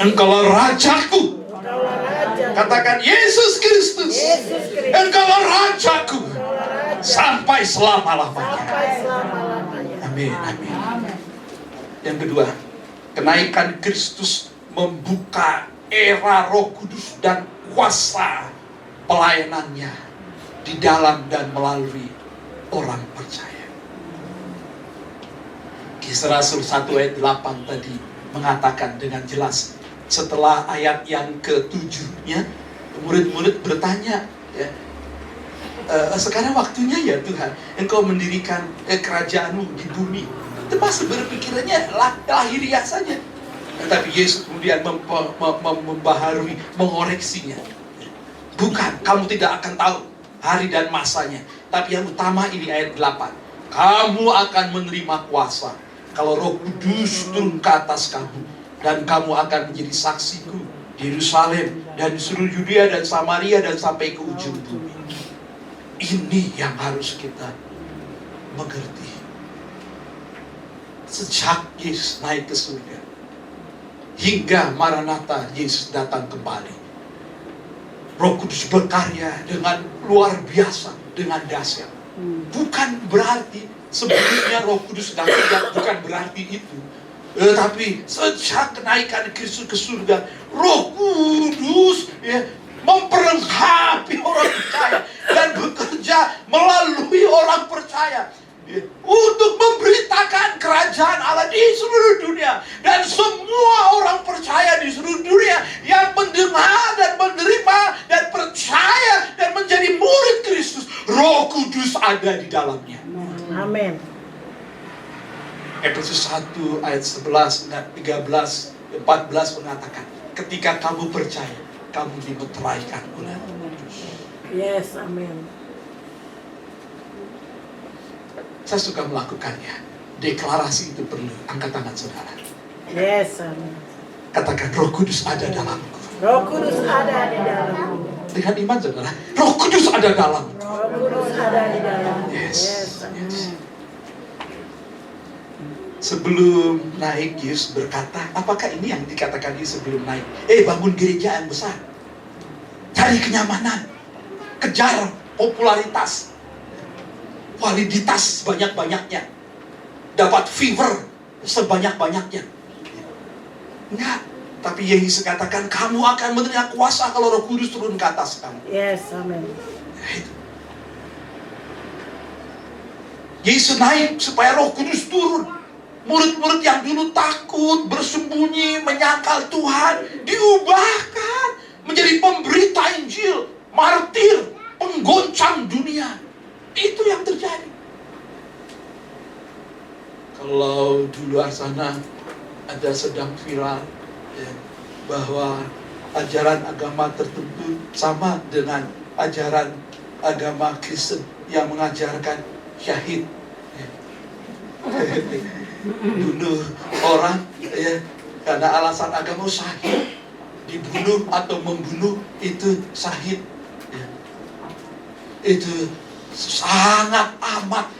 Engkaulah Rajaku. Katakan, Yesus Kristus, Engkaulah Rajaku sampai selama-lamanya. Amin, amin. Yang kedua, kenaikan Kristus membuka era Roh Kudus dan kuasa pelayanannya di dalam dan melalui orang percaya. Kisah Rasul 1 ayat 8 tadi mengatakan dengan jelas. Setelah ayat yang ke-7-nya, murid-murid bertanya, ya, sekarang waktunya ya Tuhan, Engkau mendirikan kerajaan-Mu di bumi. Itu masih berpikirannya lahiriah saja. Tetapi Yesus kemudian membaharui, mengoreksinya. Bukan, kamu tidak akan tahu hari dan masanya. Tapi yang utama ini ayat 8. Kamu akan menerima kuasa kalau Roh Kudus turun ke atas kamu. Dan kamu akan menjadi saksiku di Yerusalem dan di seluruh Yudea dan Samaria dan sampai ke ujung bumi. Ini yang harus kita mengerti. Sejak Yesus naik ke surga hingga Maranatha Yesus datang kembali, Roh Kudus berkarya dengan luar biasa, dengan dahsyat. Bukan berarti sebelumnya Roh Kudus dan tidak, bukan berarti itu. Tetapi sejak kenaikan Kristus ke surga, Roh Kudus ya, memperlengkapi orang percaya dan bekerja melalui orang percaya ya, untuk memberitakan kerajaan Allah di seluruh dunia. Dan semua orang percaya di seluruh dunia yang mendengar dan menerima dan percaya dan menjadi murid Kristus, Roh Kudus ada di dalamnya. Amin. Efesus 1 ayat 11, 13, 14 mengatakan, ketika kamu percaya, kamu dimeteraikan oleh Roh Kudus. Yes, amin. Saya suka melakukannya. Deklarasi itu perlu. Angkat tangan saudara. Yes, amin. Katakan, Roh Kudus ada dalamku. Roh Kudus ada di dalamku. Dengan iman saudara, Roh Kudus ada dalamku. Roh Kudus ada di dalamku. Yes, amin. yes. Sebelum naik, Yesus berkata, apakah ini yang dikatakan Yesus sebelum naik? Bangun gereja yang besar. Cari kenyamanan. Kejar popularitas. Validitas sebanyak-banyaknya. Dapat fever sebanyak-banyaknya. Enggak. Tapi Yesus katakan, kamu akan menerima kuasa kalau Roh Kudus turun ke atas kamu. Yes, amin. Yesus naik supaya Roh Kudus turun. Murid-murid yang dulu takut, bersembunyi, menyangkal Tuhan, diubahkan menjadi pemberita Injil, martir, penggoncang dunia. Itu yang terjadi. Kalau di luar sana ada sedang viral ya, bahwa ajaran agama tertentu sama dengan ajaran agama Kristen yang mengajarkan syahid, ya. Bunuh orang ya, karena alasan agama, syahid, dibunuh atau membunuh itu syahid ya. Itu sangat amat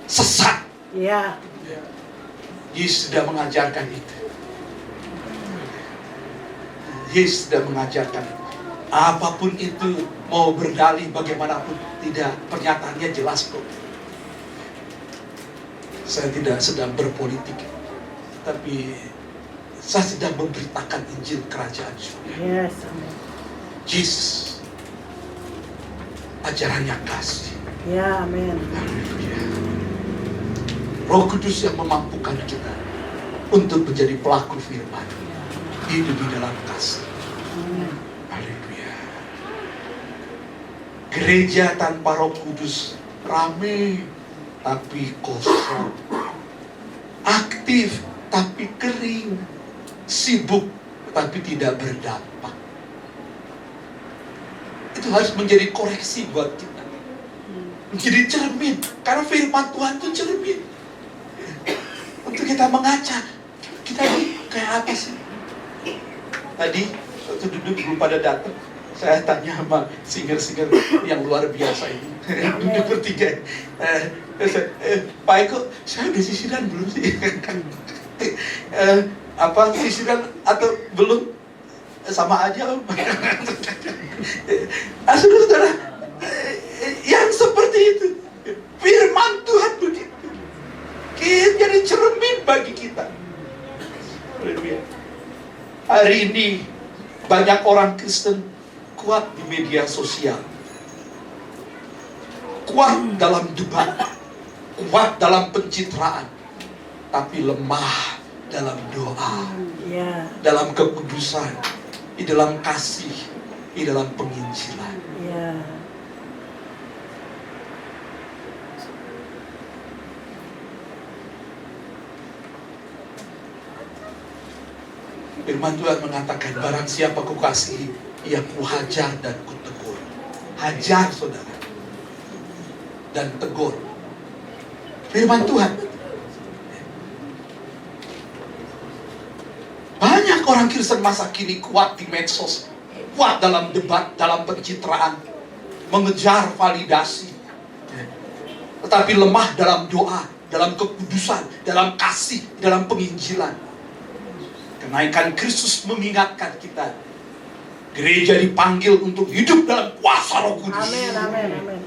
sesat. Ya. Yesus sudah mengajarkan itu. Yesus sudah mengajarkan itu. Apapun itu, mau berdalih bagaimanapun, tidak, pernyataannya jelas kok. Saya tidak sedang berpolitik, tapi saya sedang memberitakan Injil Kerajaan Surga. Yes, amin. Yesus, ajarannya kasih. Ya, amin. Haleluya. Roh Kudus yang memampukan kita untuk menjadi pelaku firman, hidup di dalam kasih. Haleluya. Gereja tanpa Roh Kudus rame tapi kosong, aktif tapi kering, sibuk tapi tidak berdampak. Itu harus menjadi koreksi buat kita, menjadi cermin, karena firman Tuhan itu cermin. Untuk kita mengaca, kita ini kayak apa sih? Tadi waktu duduk belum pada datang, saya tanya sama singer-singer yang luar biasa ini. Duduk bertiga. Pak Eko, saya udah sisiran belum sih? Sisiran atau belum? Sama aja Om. Saudara, yang seperti itu, firman Tuhan begitu. Jadi cermin bagi kita. Hari ini banyak orang Kristen kuat di media sosial, kuat dalam debat, kuat dalam pencitraan, tapi lemah dalam doa, dalam kekudusan, di dalam kasih, di dalam penginjilan. Firman Tuhan mengatakan, barang siapa kukasihi, ia kuhajar dan kutegur. Hajar saudara, dan tegur. Firman Tuhan. Banyak orang Kristen masa kini kuat di medsos, kuat dalam debat, dalam pencitraan, mengejar validasi, tetapi lemah dalam doa, dalam kekudusan, dalam kasih, dalam penginjilan. Kenaikan Kristus mengingatkan kita, gereja dipanggil untuk hidup dalam kuasa Roh Kudus. Amin, amin, amin.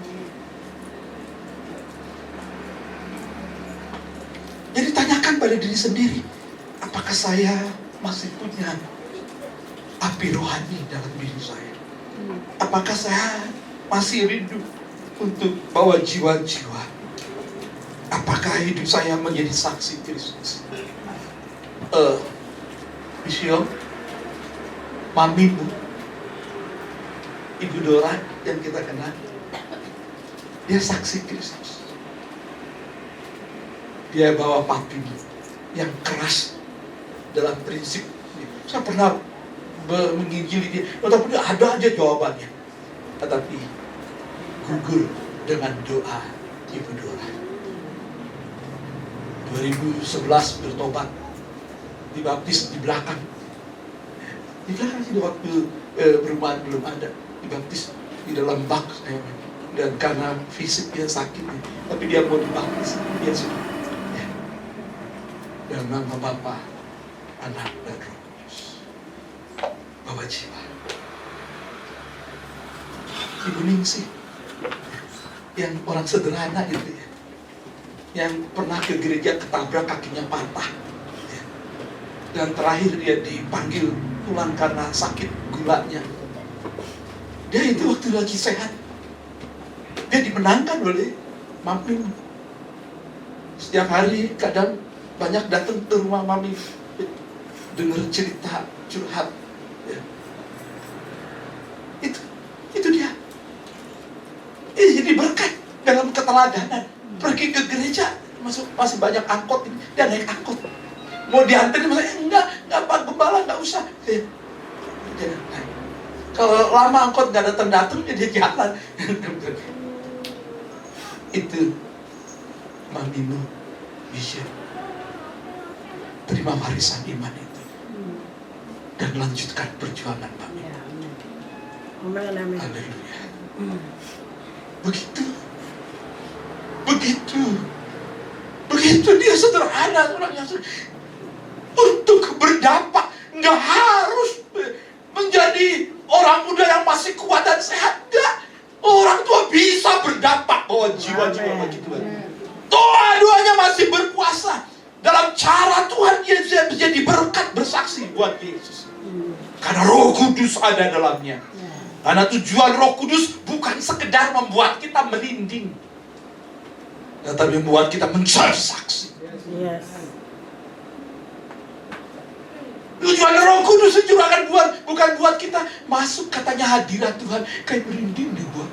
Jadi tanyakan pada diri sendiri, apakah saya masih punya api rohani dalam diri saya? Apakah saya masih rindu untuk bawa jiwa-jiwa? Apakah hidup saya menjadi saksi Kristus? Bishop, mamimu, Ibu Dora yang kita kenal, dia saksi Kristus. Dia bawa papimu yang keras dalam prinsip. Saya pernah menginjili dia, tetapi ada aja jawabannya. Tetapi gugur dengan doa Ibu Dora. 2011 bertobat, dibaptis di belakang. Di belakang sih waktu perumahan belum ada, dibaptis di dalam bak saya. Dan karena fisik dia sakit, tapi dia mau dibaptis, dia sudah. Ya. Dan nama Bapa, Anak dan Roh Kudus. Bawa jiwa. Ibu Ningsih, yang orang sederhana itu ya, yang pernah ke gereja ketabrak kakinya patah. Dan terakhir dia dipanggil pulang karena sakit gulanya. Dia itu waktu lagi sehat, dia dimenangkan oleh Mami. Setiap hari kadang banyak datang ke rumah Mami, dengar cerita, curhat ya. Jadi berkat dalam keteladanan. Pergi ke gereja, masih banyak angkot ini, dia naik angkot. Mau diantar, enggak Pak Gembala, enggak usah. Dia naik. Kalau lama angkot enggak datang-datang, dia jalan. Itu Maminu bisa terima warisan iman itu dan lanjutkan perjuangan Mami. Amin, amin. Haleluya. Begitu dia sederhana orangnya. Untuk berdampak, nggak harus menjadi orang muda yang masih kuat dan sehat. Nggak. Orang tua bisa berdampak bahwa jiwa-jiwa begitu. Dua-duanya masih berkuasa. Dalam cara Tuhan dia menjadi berkat bersaksi buat Yesus. Karena Roh Kudus ada dalamnya. Karena tujuan Roh Kudus bukan sekedar membuat kita merinding, tetapi membuat kita menjadi saksi. Yes. Tujuan Roh Kudus dicurahkan bukan buat kita masuk katanya hadirat Tuhan kayak merinding dibuat.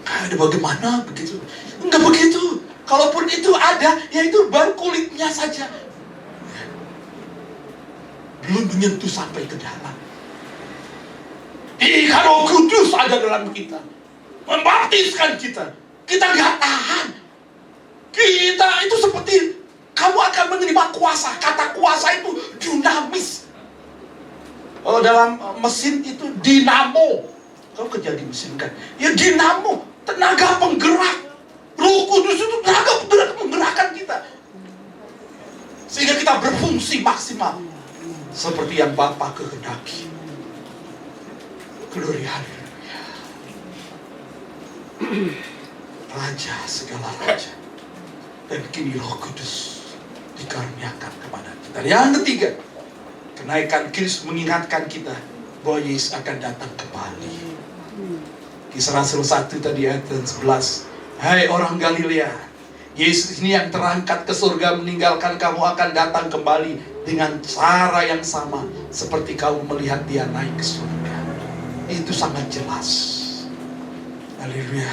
Ada bagaimana begitu? Enggak begitu. Kalaupun itu ada, ya itu baru kulitnya saja. Belum menyentuh sampai ke dalam. Jika Roh Kudus ada dalam kita, membaptiskan kita, kita nggak tahan. Kita itu seperti kamu akan menerima kuasa. Kata kuasa itu dinamis. Kalau dalam mesin itu dinamo. Kamu kerja di mesin kan? Ya dinamo, tenaga penggerak. Roh Kudus itu tenaga penggerak menggerakkan kita, sehingga kita berfungsi maksimal seperti yang Bapa kehendaki. Glory, haleluya. Raja segala raja, dan kini Roh Kudus dikaruniakan kepada kita. Yang ketiga, kenaikan Kristus mengingatkan kita bahwa Yesus akan datang kembali. Kisah Rasul 1 tadi ayat 11. Hai orang Galilea, Yesus ini yang terangkat ke surga meninggalkan kamu akan datang kembali dengan cara yang sama seperti kamu melihat dia naik ke surga. Itu sangat jelas. Haleluya.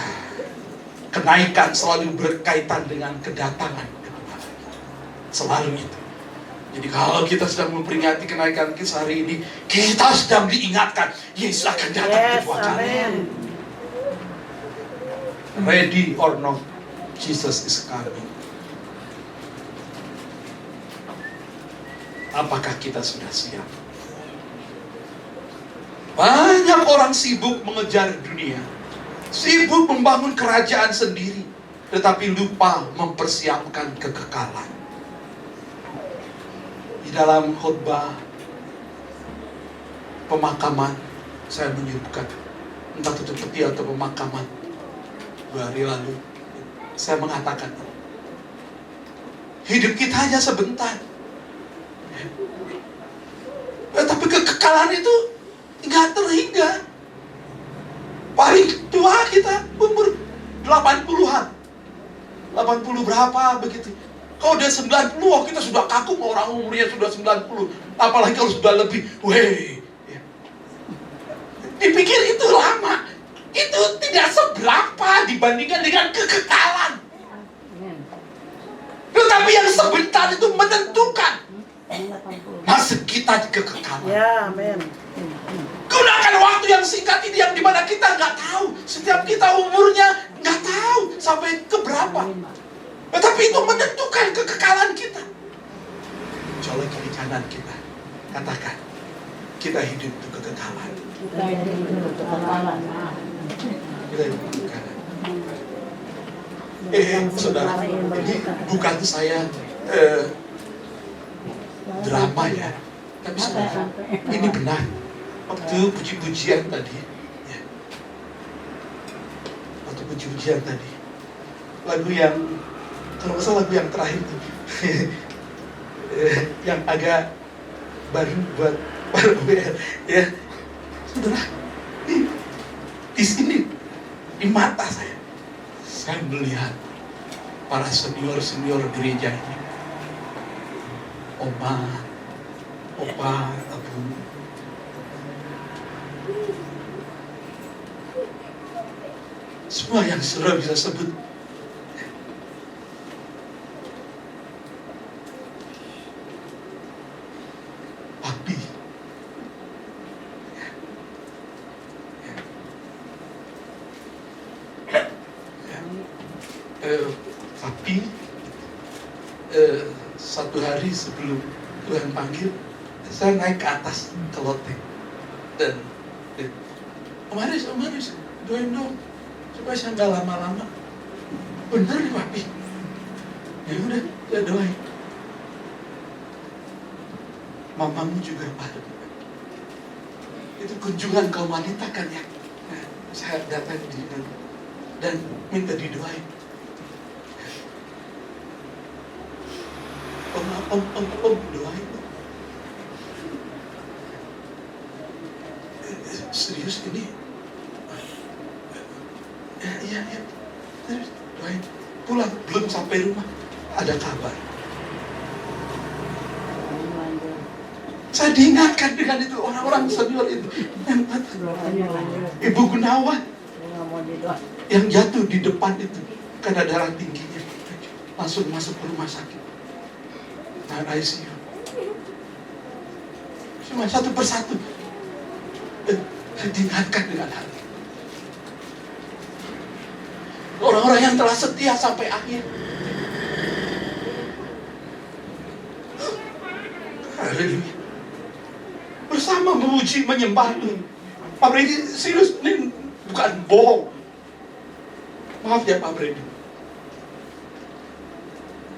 Kenaikan selalu berkaitan dengan kedatangan kedua. Selalu itu. Jadi kalau kita sedang memperingati kenaikan Kristus hari ini, kita sedang diingatkan Yesus akan datang kedua kali. Ready or not, Jesus is coming. Apakah kita sudah siap? Banyak orang sibuk mengejar dunia, sibuk membangun kerajaan sendiri, tetapi lupa mempersiapkan kekekalan. Di dalam khotbah pemakaman, saya menyebutkan entah itu peti atau pemakaman 2 hari lalu, saya mengatakan hidup kita hanya sebentar, tapi kekekalan itu nggak terhingga. Paling tua kita umur 80-an, 80 berapa begitu. Kalau udah 90, kita sudah kaku, orang umurnya sudah 90, apalagi kalau sudah lebih, dipikir itu lama. Itu tidak seberapa dibandingkan dengan kekekalan. Tetapi yang sebentar itu menentukan nasib kita di kekekalan. Ya, amin. Gunakan waktu yang singkat ini yang dimana kita nggak tahu. Setiap kita umurnya nggak tahu sampai ke berapa. Tetapi itu menentukan kekekalan kita. Colok kiri kanan kita, katakan kita hidup untuk kekekalan. Kita hidup untuk kekekalan. Kita hidup untuk kekekalan. Saudara, ini bukan saya drama ya, tapi saudara, ini benar. Waktu puji-pujian tadi, ya. Waktu puji-pujian tadi, lagu yang, kalau nggak salah lagu yang terakhir itu, yang agak baru buat ya, saudara, di sini, di mata saya melihat para senior gereja ini, Oma, Opa, Abu, Semua yang saudara bisa sebut. Papi. Papi, satu hari sebelum Tuhan panggil, saya naik ke atas ke loteng dan Maris, doain dong supaya saya nggak lama-lama. Bener nih Papi. Ya udah, saya doain. Mamamu juga Pak. Itu kunjungan kaum wanita kan ya. Nah, saya datang di dan minta didoain. Om doain. Serius ini? Iya. Terus doain. Pulang, belum sampai rumah ada kabar. Saya diingatkan dengan itu orang-orang senior itu. Ibu Gunawan yang jatuh di depan itu karena darah tingginya, langsung masuk ke rumah sakit. Nah, ICU. Cuma satu persatu diingatkan dengan hati. Orang-orang yang telah setia sampai akhir. Haleluya. Bersama memuji menyembah Tuhan. Pak Brady, serius, ini bukan bohong. Maaf ya Pak Brady.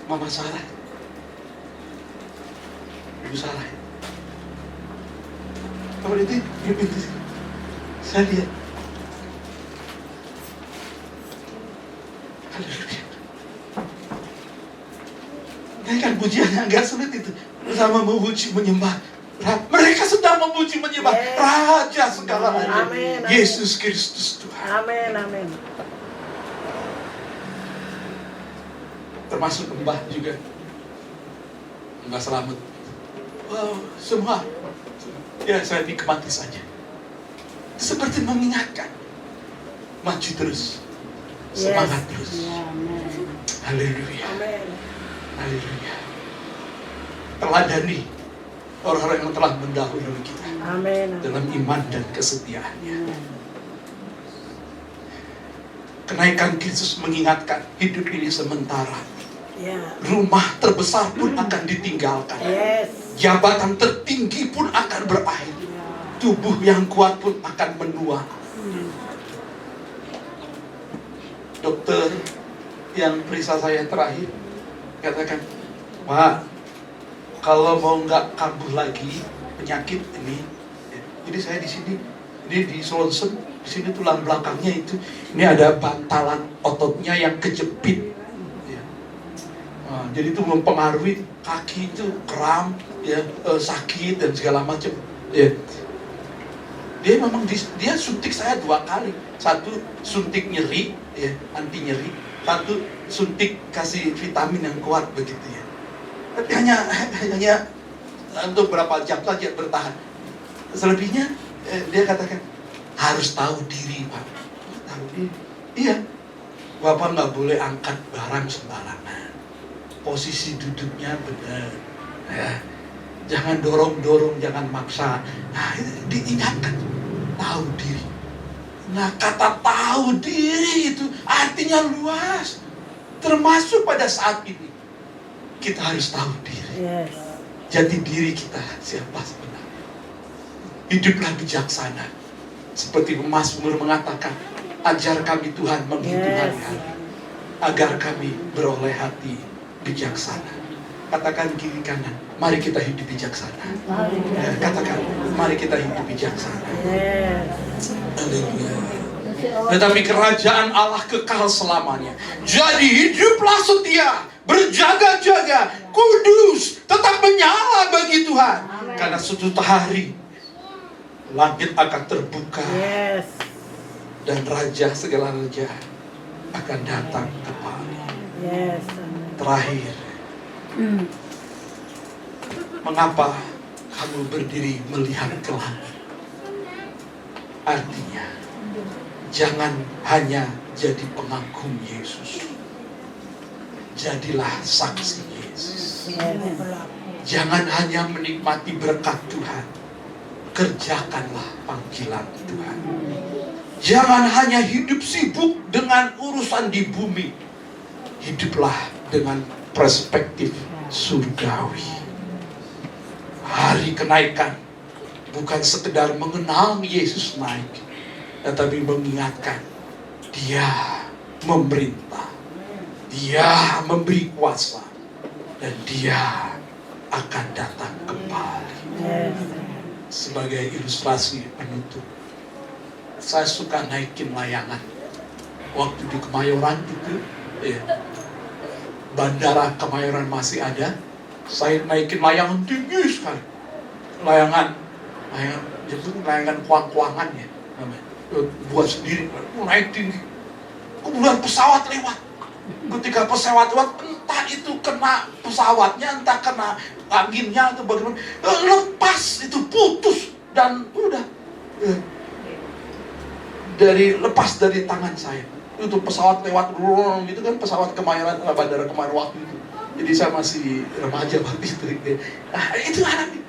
Mama Sarah, Ibu Sarah. Pak Brady, saya lihat. Haleluya. Naikkan pujiannya agak sulit itu. Bersama memuji menyembah. Mereka sedang memuji menyembah Raja segala raja, Yesus Kristus Tuhan. Amin. Termasuk Mbah juga, Mbah Selamat. Wow, semua. Ya, saya nikmati saja. Seperti mengingatkan, maju terus, semangat terus. Haleluya. Haleluya. Teladani orang-orang yang telah mendahului kita. Amin. Dalam iman dan kesetiaannya. Kenaikan Kristus mengingatkan hidup ini sementara. Rumah terbesar pun akan ditinggalkan. Jabatan tertinggi pun akan berakhir. Tubuh yang kuat pun akan menua. Dokter yang periksa saya terakhir katakan, Pak, kalau mau nggak kambuh lagi penyakit ini, jadi saya di sini, ini di Solson, di sini tulang belakangnya itu, ini ada bantalan ototnya yang kejepit, ya. Nah, jadi itu mempengaruhi kaki itu kram, ya, sakit dan segala macam, ya. Dia memang dia suntik saya 2 kali, satu suntik nyeri, ya, anti nyeri, satu suntik kasih vitamin yang kuat begitu ya. Tapi hanya untuk berapa jam saja bertahan. Selebihnya dia katakan harus tahu diri Pak. Tahu diri. Iya. Bapak nggak boleh angkat barang sembarangan. Posisi duduknya benar. Ya. Jangan dorong-dorong, jangan maksa. Nah, diingatkan tahu diri. Nah, kata tahu diri itu artinya luas. Termasuk pada saat ini. Kita harus tahu diri. Jati diri kita siapa sebenarnya. Hiduplah bijaksana. Seperti Mazmur mengatakan, ajar kami Tuhan menghitung hari-hari, agar kami beroleh hati bijaksana. Katakan kiri kanan, mari kita hidup bijaksana. Katakan, mari kita hidup bijaksana. Haleluya. Tetapi kerajaan Allah kekal selamanya. Jadi hiduplah setia, berjaga-jaga, kudus, tetap menyala bagi Tuhan. Karena suatu hari langit akan terbuka dan Raja segala raja akan datang kembali. Terakhir, mengapa kamu berdiri melihat ke langit? Artinya Jangan hanya jadi pengagum Yesus, jadilah saksi Yesus. Jangan hanya menikmati berkat Tuhan, kerjakanlah panggilan Tuhan. Jangan hanya hidup sibuk dengan urusan di bumi, hiduplah dengan perspektif surgawi. Hari kenaikan bukan sekedar mengenal Yesus naik, tetapi mengingatkan Dia memerintah, Dia memberi kuasa, dan Dia akan datang kembali. Sebagai ilustrasi penutup, saya suka naikin layangan. Waktu di Kemayoran itu, Bandara Kemayoran masih ada, saya naikin layangan tinggi sekali. Layangan kuang-kuangan ya, buat sendiri, naik tinggi. Kemudian pesawat lewat. Ketika pesawat lewat, entah itu kena pesawatnya, entah kena anginnya atau bagaimana, lepas itu, putus dan udah lepas dari tangan saya. Itu pesawat lewat gitu kan, pesawat Kemayoran, Bandara Kemayoran waktu itu. Jadi saya masih remaja waktu itu. Nah, itu anaknya.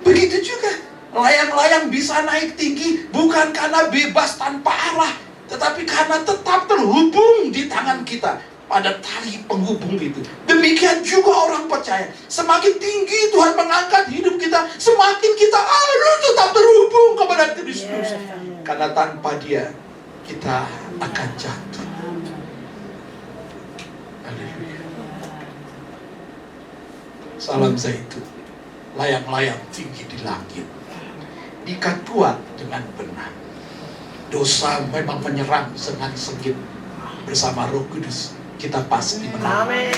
Begitu juga layang-layang bisa naik tinggi bukan karena bebas tanpa arah, tetapi karena tetap terhubung di tangan kita pada tali penghubung itu. Demikian juga orang percaya, semakin tinggi Tuhan mengangkat hidup kita, semakin kita harus tetap terhubung kepada Kristus. Karena tanpa Dia kita akan jatuh. Haleluya. Salam Zaitun, layang-layang tinggi di langit, ikat kuat dengan benar. Dosa memang menyerang dengan sengit, bersama Roh Kudus kita pasti menang. Amin.